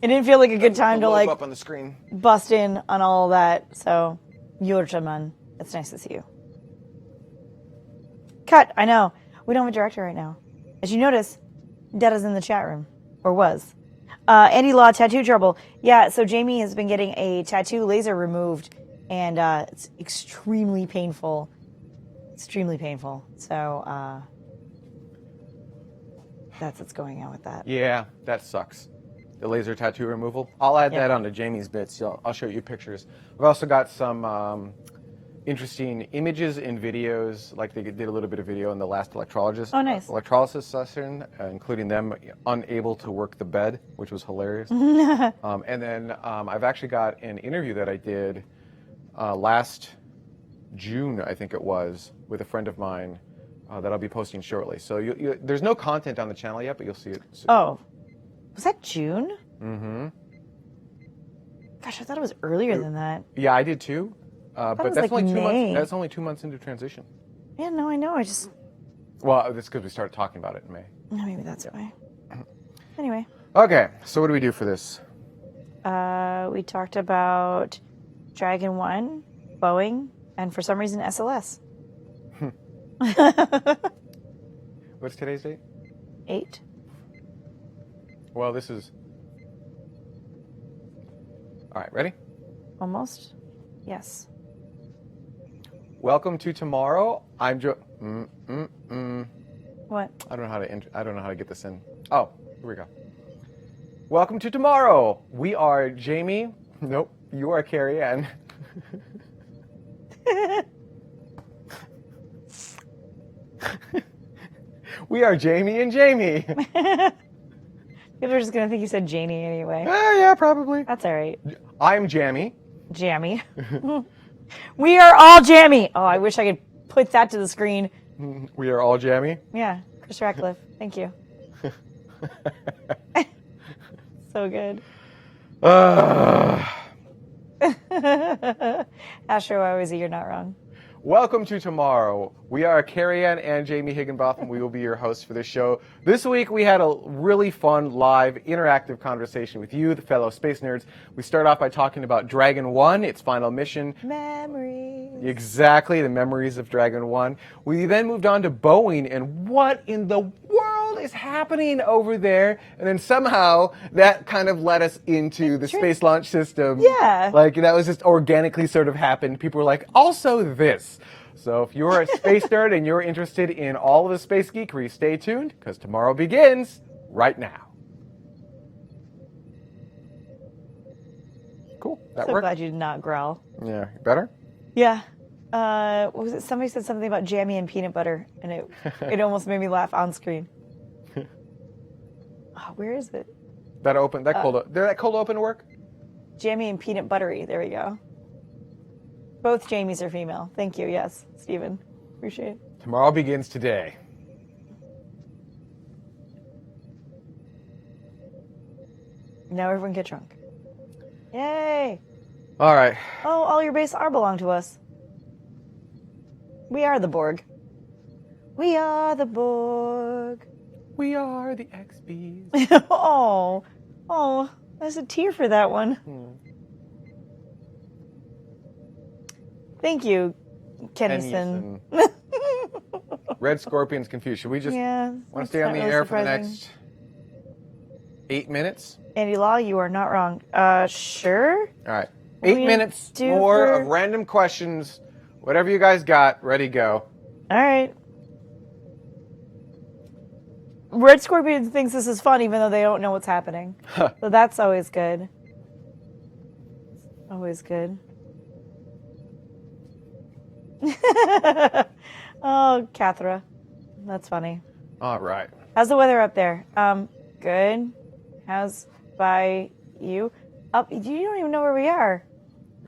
It didn't feel like a good time to logo up on the screen. bust in on all of that. So, Yorjaman, it's nice to see you. Cut. I know. We don't have a director right now. As you notice, Detta's in the chat room, or was. Andy Law, tattoo trouble. Yeah, so Jamie has been getting a tattoo laser removed, and it's extremely painful. Extremely painful. So that's what's going on with that. Yeah, that sucks. The laser tattoo removal. I'll add Yeah. that onto Jamie's bits. So I'll show you pictures. I've also got some interesting images and videos, like they did a little bit of video in the last electrolysis session, including them unable to work the bed, which was hilarious. And then I've actually got an interview that I did last June, I think it was, with a friend of mine that I'll be posting shortly. So there's no content on the channel yet, but you'll see it soon. Oh, was that June? Mm-hmm. Gosh, I thought it was earlier than that. Yeah, I did too. But was that's like only 2 May. months. That's only 2 months into transition. Yeah, no, I know. I just, Well, that's because we started talking about it in May. maybe that's why. Anyway, Okay, so what do we do for this? we talked about Dragon 1, Boeing, and for some reason SLS. What's today's date? 8. Well, this is... All right, ready? Almost? Yes. Welcome to tomorrow. I'm Joe. What? I don't know how to. I don't know how to get this in. Oh, here we go. Welcome to tomorrow. We are Jamie. Nope, you are Cariann. We are Jamie and Jami. People are just going to think you said Janie anyway. Yeah, probably. That's all right. I'm Jami. Jammy. We are all Jammy. Oh, I wish I could put that to the screen. We are all Jami. Yeah, Chris Ratcliffe. Thank you. So good. Astro, I always you're not wrong. Welcome to tomorrow. We are Cariann and Jami Higginbotham. We will be your hosts for this show. This week we had a really fun, live, interactive conversation with you, the fellow space nerds. We start off by talking about Dragon 1, its final mission. Memories. Exactly, the memories of Dragon 1. We then moved on to Boeing and what in the world is happening over there. And then somehow that kind of led us into the Space Launch System. Yeah. Like that was just organically sort of happened. People were like, also this. So if you're a space nerd and you're interested in all of the space geekery, stay tuned because tomorrow begins right now. Cool. That So worked? glad you did not growl. Yeah. Better? Yeah. What was it? Somebody said something about jammy and peanut butter, and it almost made me laugh on screen. Oh, where is it? That cold open work? Jammy and peanut buttery. There we go. Both Jamies are female. Thank you. Yes, Stephen. Appreciate it. Tomorrow begins today. Now everyone get drunk. Yay! All right. Oh, all your base are belong to us. We are the Borg. We are the Borg. We are the XBs. Oh, there's a tear for that one. Thank you, Kennison. Red Scorpion's confused. Should we just want to stay on the really air surprising. for the next 8 minutes? Andy Law, you are not wrong. Sure. All right. 8 We minutes do more for- of random questions. Whatever you guys got, ready, go. All right. Red Scorpion thinks this is fun, even though they don't know what's happening. So that's always good. Always good. Oh, Cathra. That's funny. All right. How's the weather up there? Good. How's by you? Up? You don't even know where we are,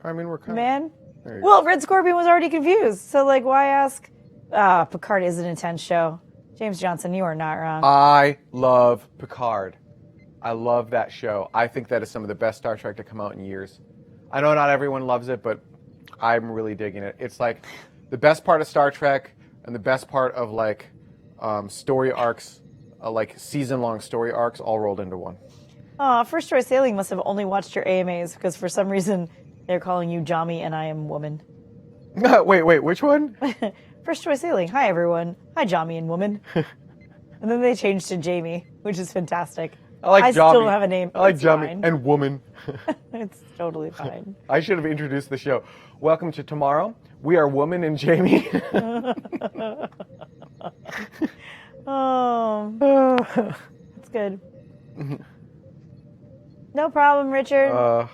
I mean, we're kind man. There you Well, Red Scorpion was already confused, so like, why ask? Picard is an intense show. James Johnson, you are not wrong. I love Picard. I love that show. I think that is some of the best Star Trek to come out in years. I know not everyone loves it, but I'm really digging it. It's like the best part of Star Trek and the best part of like story arcs, like season-long story arcs, all rolled into one. First Choice Sailing must have only watched your AMAs because for some reason they're calling you Jami and I am woman. Wait, which one? First Choice Sailing. Hi, everyone. Hi, Jami and woman. And then they changed to Jamie, which is fantastic. I like I Jami. still don't have a name. I like It's Jami fine. and woman. It's totally fine. I should have introduced the show. Welcome to tomorrow. We are Woman and Jamie. Oh, that's good. No problem, Richard.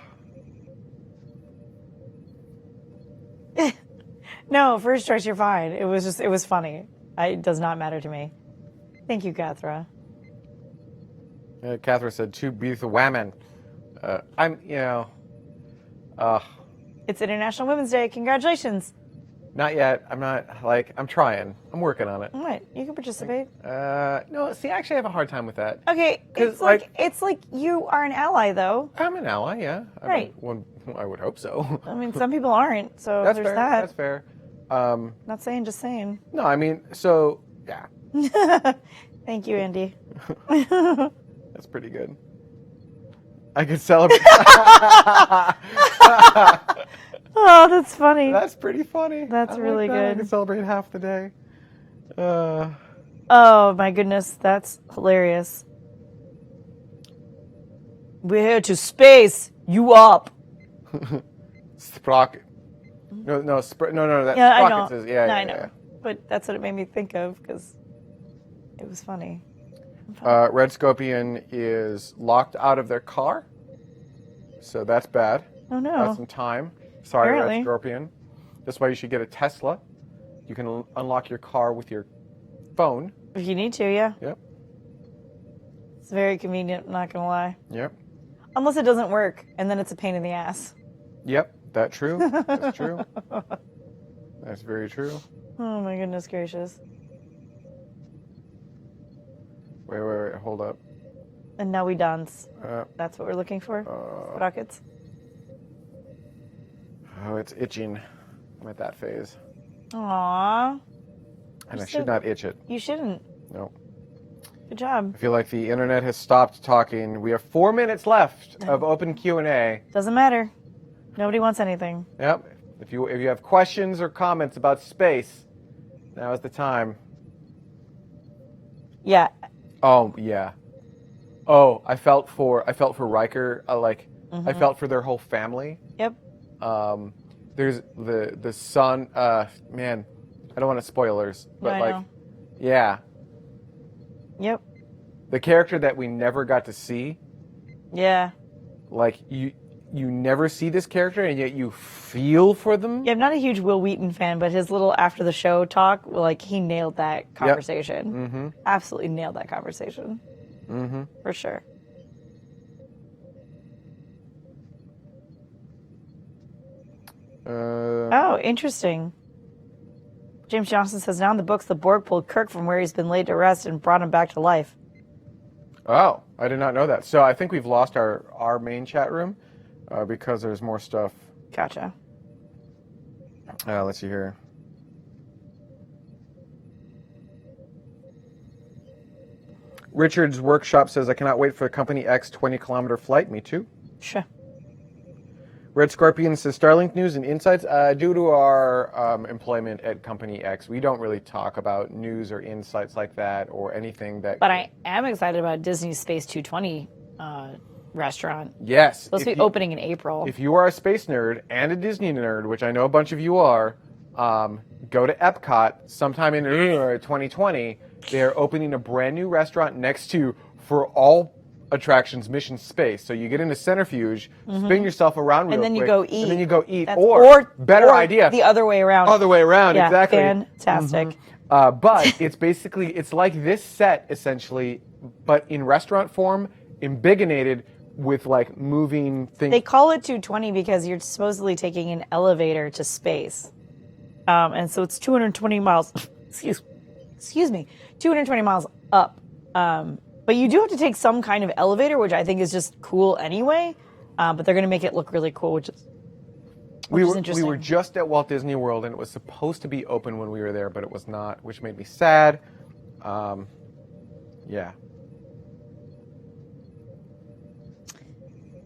No, First Choice, you're fine. It was funny. It does not matter to me. Thank you, Cathra. Catherine said, to be the woman. It's International Women's Day. Congratulations. Not yet. I'm trying. I'm working on it. All right, you can participate. No, see, actually I have a hard time with that. Okay, 'Cause, it's like you are an ally, though. I'm an ally, yeah. Right. I would hope so. I mean, some people aren't, so That's there's fair. that. That's fair. Not saying, just saying. No, I mean, so, yeah. Thank you, Andy. That's pretty good. I could celebrate. Oh, that's funny. That's pretty funny. That's I really like that. I good. could celebrate half the day. Oh, my goodness. That's hilarious. We're here to space. You up. Sprocket. No, that's Yeah, I Sprocket know. says, yeah, No, yeah, I know. yeah. But that's what it made me think of because it was funny. Red Scorpion is locked out of their car, so that's bad. Oh no. That's some time. Sorry, Apparently. Red Scorpion. That's why you should get a Tesla. You can unlock your car with your phone. If you need to, yeah. Yep. It's very convenient, not gonna lie. Yep. Unless it doesn't work, and then it's a pain in the ass. Yep. That's true. That's true. That's very true. Oh my goodness gracious. Wait. Hold up. And now we dance. Uh, That's what we're looking for? Sprockets? oh, it's itching. I'm at that phase. Aww. And I should not itch it. You shouldn't. No. Good job. I feel like the internet has stopped talking. We have 4 minutes left of open Q&A. Doesn't matter. Nobody wants anything. Yep. If you have questions or comments about space, now is the time. Yeah. Oh yeah. Oh, I felt for Riker. I felt for their whole family. Yep. There's the son. Man, I don't want to spoilers, but I know. yeah, Yep. the character that we never got to see. Yeah. Like you never see this character, and yet you feel for them. Yeah, I'm not a huge Will Wheaton fan, but his little after the show talk, like, he nailed that conversation. Mm-hmm. Absolutely nailed that conversation. Mm-hmm. For sure. Oh, interesting. James Johnson says, now in the books, the Borg pulled Kirk from where he's been laid to rest and brought him back to life. Oh, I did not know that. So I think we've lost our main chat room because there's more stuff. Gotcha. Let's see here. Richard's Workshop says, I cannot wait for the Company X 20-kilometer flight. Me too. Sure. Red Scorpion says, Starlink news and insights. Due to our employment at Company X, we don't really talk about news or insights like that or anything that... But I am excited about Disney's Space 220 restaurant. Yes. Supposed to be opening in April. If you are a space nerd and a Disney nerd, which I know a bunch of you are, go to Epcot sometime in 2020. They're opening a brand new restaurant next to, for all attractions, Mission Space. So you get into Centrifuge, spin yourself around real and then quick, you go eat. and then you go eat. That's, or better idea, the other way around. Other way around, yeah, exactly. Fantastic. But it's basically, it's like this set, essentially, but in restaurant form, embiggenated with, like, moving things. They call it 220 because you're supposedly taking an elevator to space. And so it's 220 miles, excuse me, 220 miles up. But you do have to take some kind of elevator, which I think is just cool anyway. But they're going to make it look really cool, which is interesting. We were just at Walt Disney World, and it was supposed to be open when we were there, but it was not, which made me sad. Yeah.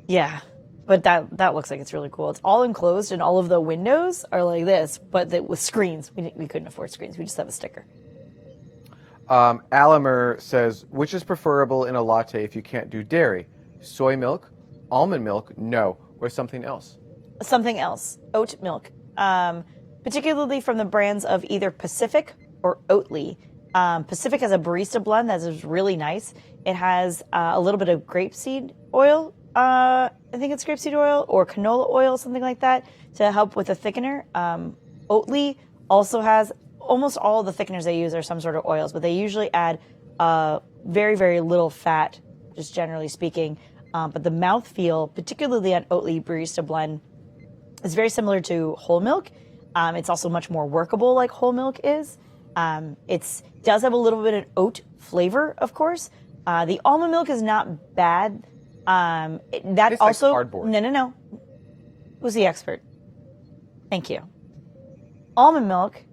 Yeah, but that looks like it's really cool. It's all enclosed, and all of the windows are like this, but with screens. We couldn't afford screens. We just have a sticker. Alamer says, which is preferable in a latte if you can't do dairy? Soy milk, almond milk, no, or something else? Something else. Oat milk. Particularly from the brands of either Pacific or Oatly. Pacific has a barista blend that is really nice. It has a little bit of grapeseed oil. I think it's grapeseed oil or canola oil, something like that, to help with the thickener. Oatly also has almost all of the thickeners they use are some sort of oils, but they usually add very, very little fat, just generally speaking. But the mouthfeel, particularly on Oatly barista blend, is very similar to whole milk. It's also much more workable like whole milk is. It does have a little bit of oat flavor, of course. The almond milk is not bad. That it's also like cardboard. No. Who's the expert? Thank you. Almond milk,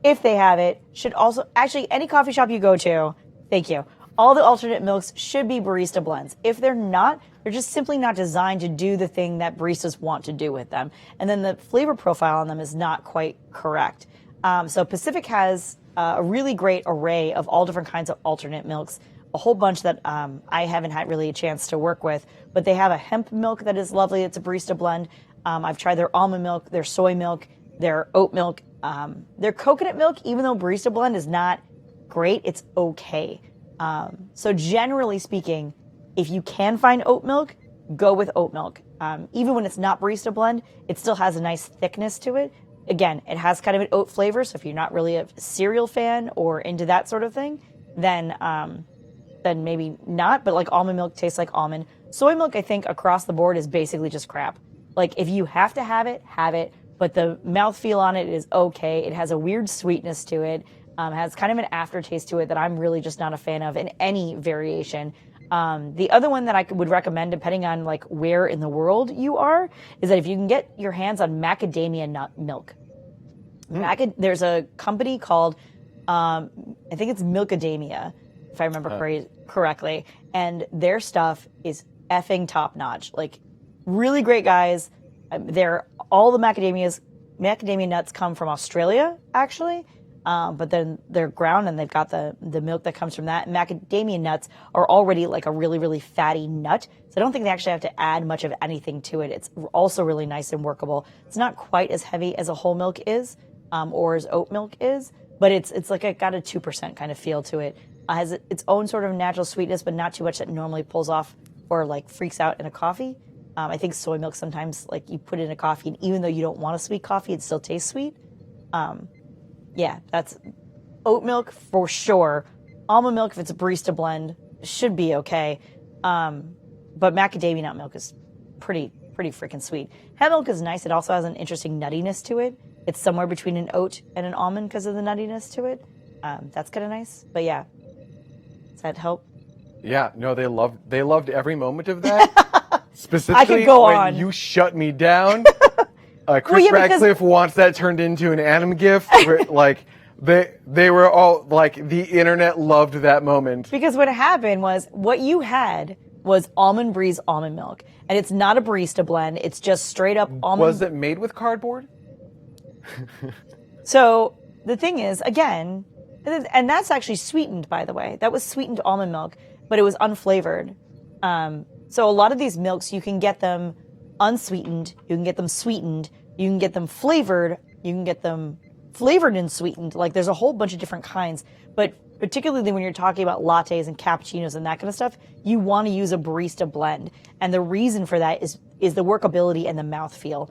if they have it, should also actually any coffee shop you go to. Thank you. All the alternate milks should be barista blends. If they're not, they're just simply not designed to do the thing that baristas want to do with them. And then the flavor profile on them is not quite correct. So Pacific has a really great array of all different kinds of alternate milks, a whole bunch that I haven't had really a chance to work with, but they have a hemp milk that is lovely. It's a barista blend. I've tried their almond milk, their soy milk, their oat milk, their coconut milk, even though barista blend is not great, it's okay. So generally speaking, if you can find oat milk, go with oat milk. Even when it's not barista blend, it still has a nice thickness to it. Again, it has kind of an oat flavor, so if you're not really a cereal fan or into that sort of thing, then maybe not. But like almond milk tastes like almond. Soy milk, I think, across the board is basically just crap. Like if you have to have it, but the mouthfeel on it is okay. It has a weird sweetness to it. Has kind of an aftertaste to it that I'm really just not a fan of in any variation. The other one that I would recommend, depending on like where in the world you are, is that if you can get your hands on macadamia nut milk. There's a company called, I think it's Milkadamia, if I remember correctly, and their stuff is effing top notch. Like really great guys. All the macadamia nuts come from Australia, actually. But then they're ground and they've got the milk that comes from that. Macadamia nuts are already like a really, really fatty nut. So I don't think they actually have to add much of anything to it. It's also really nice and workable. It's not quite as heavy as a whole milk is, or as oat milk is, but it's like got a 2% kind of feel to it. Has its own sort of natural sweetness, but not too much that normally pulls off or like freaks out in a coffee. I think soy milk sometimes like you put it in a coffee and even though you don't want a sweet coffee, it still tastes sweet. Yeah, that's oat milk for sure. Almond milk, if it's a barista blend, should be okay. But macadamia nut milk is pretty freaking sweet. Hemp milk is nice. It also has an interesting nuttiness to it. It's somewhere between an oat and an almond because of the nuttiness to it. That's kind of nice. But yeah, does that help? Yeah, no, they loved every moment of that. Specifically, I could go when on. you shut me down. Chris Radcliffe wants that turned into an anime gif. Where, like they were all like the internet loved that moment. Because what happened was what you had was Almond Breeze almond milk, and it's not a barista blend. It's just straight up almond. Was it made with cardboard? So the thing is, again, and that's actually sweetened, by the way. That was sweetened almond milk, but it was unflavored. So a lot of these milks, you can get them unsweetened, you can get them sweetened, you can get them flavored, you can get them flavored and sweetened. Like there's a whole bunch of different kinds, but particularly when you're talking about lattes and cappuccinos and that kind of stuff, you want to use a barista blend. And the reason for that is the workability and the mouthfeel.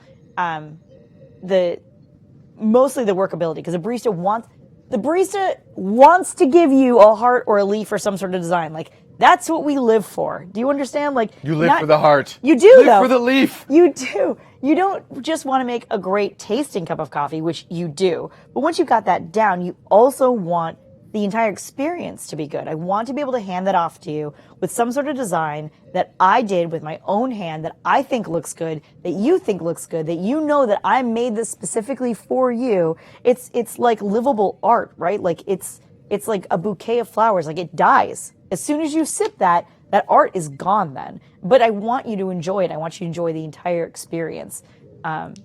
Mostly the workability, because the barista wants to give you a heart or a leaf or some sort of design. Like that's what we live for. Do you understand? Like you live for the heart. You do live though. for the leaf. You do. You don't just want to make a great tasting cup of coffee, which you do. But once you got that down, you also want the entire experience to be good. I want to be able to hand that off to you with some sort of design that I did with my own hand that I think looks good, that you think looks good, that you know that I made this specifically for you. It's like livable art, right? Like it's like a bouquet of flowers. Like it dies. As soon as you sip that art is gone then. But I want you to enjoy it. I want you to enjoy the entire experience.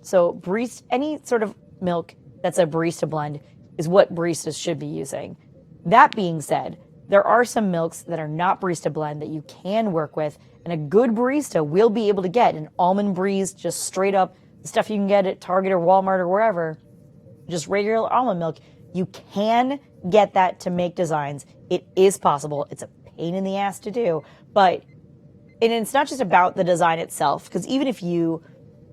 So any sort of milk that's a barista blend is what baristas should be using. That being said, there are some milks that are not barista blend that you can work with, and a good barista will be able to get an Almond Breeze, just straight up the stuff you can get at Target or Walmart or wherever, just regular almond milk. You can get that to make designs. It is possible. It's a pain in the ass to do, and it's not just about the design itself, because even if you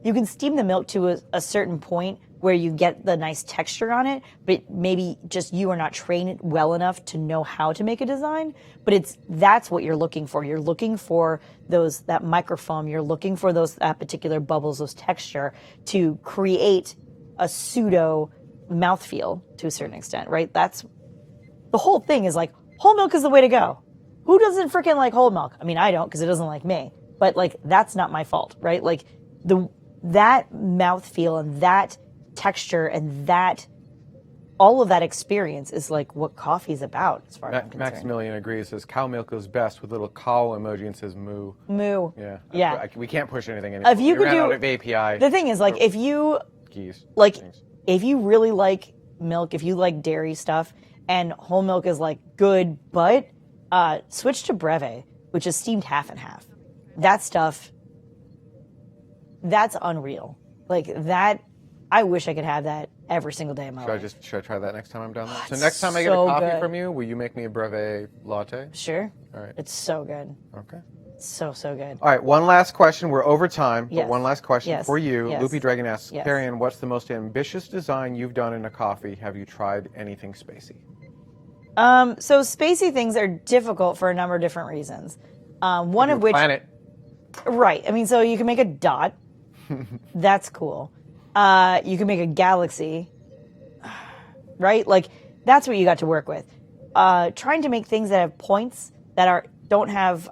can steam the milk to a certain point where you get the nice texture on it, but maybe just you are not trained well enough to know how to make a design. But that's what you're looking for. You're looking for that microfoam. You're looking for that particular bubbles, those texture to create a pseudo mouthfeel to a certain extent, right? That's the whole thing. Is like whole milk is the way to go. Who doesn't freaking like whole milk? I mean, I don't, because it doesn't like me. But like that's not my fault, right? Like that mouthfeel and that texture and all of that experience is like what coffee's about, as far as I'm concerned. Maximilian agrees. Says cow milk is best with little cow emoji and says moo. Moo. Yeah. We can't push anything in. If you could ran do out of API. The thing is, like, if you if you really like milk, if you like dairy stuff, and whole milk is like good, but switch to Breve, which is steamed half and half. That stuff, that's unreal. Like that. I wish I could have that every single day of my life. Should I try that next time I'm down there? So it's next time I get a so coffee good. from you, will you make me a breve latte? Sure. All right. It's so good. Okay. So good. All right, one last question. We're over time, but Yes. one last question Yes. for you. Yes. Loopy Dragon asks, Yes. Cariann, what's the most ambitious design you've done in a coffee? Have you tried anything spacey? So spacey things are difficult for a number of different reasons. One of which, Planet. right? I mean, so you can make a dot. That's cool. You can make a galaxy, right? Like that's what you got to work with. Trying to make things that have points that don't have,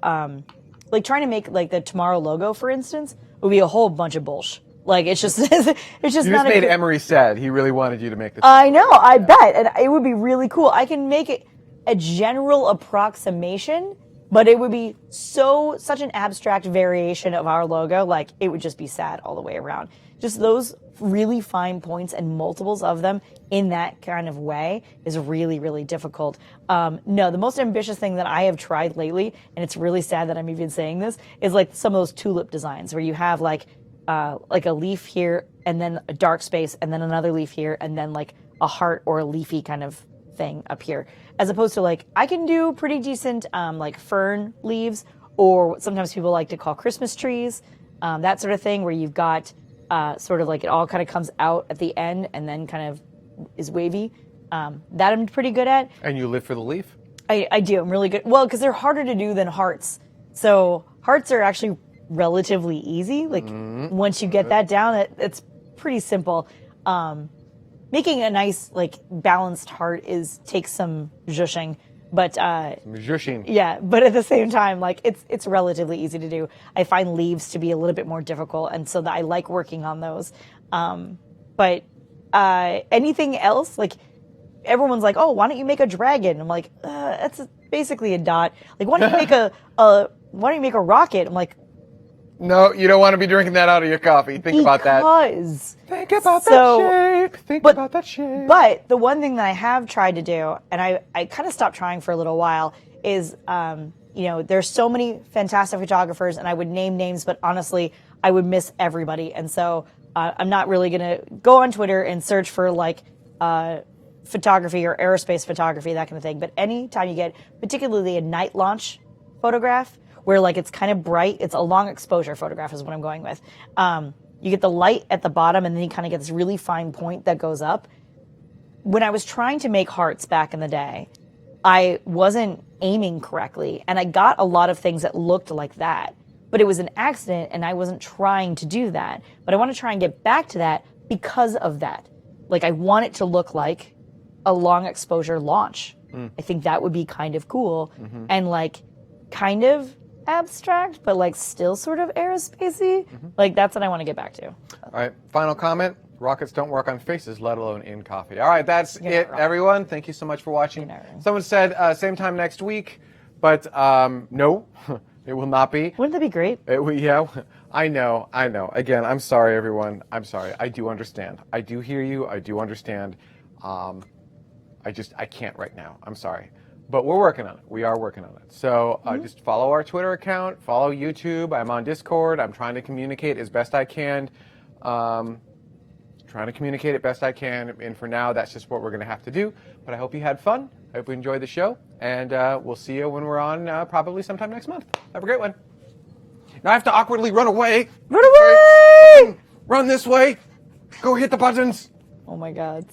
like trying to make like the TMRO logo, for instance, would be a whole bunch of bullshit. Like it's just it's just You just not made a. Emery sad. He really wanted you to make this. I know, I bet, and it would be really cool. I can make it a general approximation, but it would be such an abstract variation of our logo, like it would just be sad all the way around. Just those really fine points and multiples of them in that kind of way is really, really difficult. No, the most ambitious thing that I have tried lately, and it's really sad that I'm even saying this, is like some of those tulip designs where you have like a leaf here and then a dark space and then another leaf here and then like a heart or a leafy kind of thing up here. As opposed to like, I can do pretty decent like fern leaves, or what sometimes people like to call Christmas trees, that sort of thing where you've got sort of like it all kind of comes out at the end and then kind of is wavy. That I'm pretty good at. And you live for the leaf? I do. I'm really good. Well, because they're harder to do than hearts. So hearts are actually relatively easy. Like once you get that down, it's pretty simple. Making a nice like balanced heart takes some zhushing, but Zhushing. yeah, but at the same time, like it's relatively easy to do. I find leaves to be a little bit more difficult, and so that I like working on those. But anything else, like everyone's like, oh, why don't you make a dragon? I'm like, that's basically a dot. Like, why don't you make why don't you make a rocket? I'm like, No, you don't want to be drinking that out of your coffee. Think about that. because Think about that shape. Think about that shape. But the one thing that I have tried to do, and I kind of stopped trying for a little while, is there's so many fantastic photographers, and I would name names, but honestly, I would miss everybody, and so I'm not really gonna go on Twitter and search for like photography or aerospace photography, that kind of thing. But anytime you get, particularly a night launch photograph, where like it's kind of bright, it's a long exposure photograph is what I'm going with. You get the light at the bottom and then you kind of get this really fine point that goes up. When I was trying to make hearts back in the day, I wasn't aiming correctly and I got a lot of things that looked like that, but it was an accident and I wasn't trying to do that. But I want to try and get back to that because of that. Like I want it to look like a long exposure launch. I think that would be kind of cool and like kind of abstract, but like still sort of aerospacey. Like that's what I want to get back to. All right, final comment. Rockets don't work on faces, let alone in coffee. All right, that's it, everyone. Thank you so much for watching. Someone said same time next week, but no, it will not be. Wouldn't that be great? Yeah, I know. Again, I'm sorry, everyone. I'm sorry. I do understand. I do hear you. I do understand. I can't right now. I'm sorry. But we're working on it. We are working on it. So just follow our Twitter account, follow YouTube. I'm on Discord. I'm trying to communicate as best I can. And for now, that's just what we're going to have to do. But I hope you had fun. I hope you enjoyed the show. And we'll see you when we're on probably sometime next month. Have a great one. Now I have to awkwardly run away. Run away! Run this way. Go hit the buttons. Oh my God.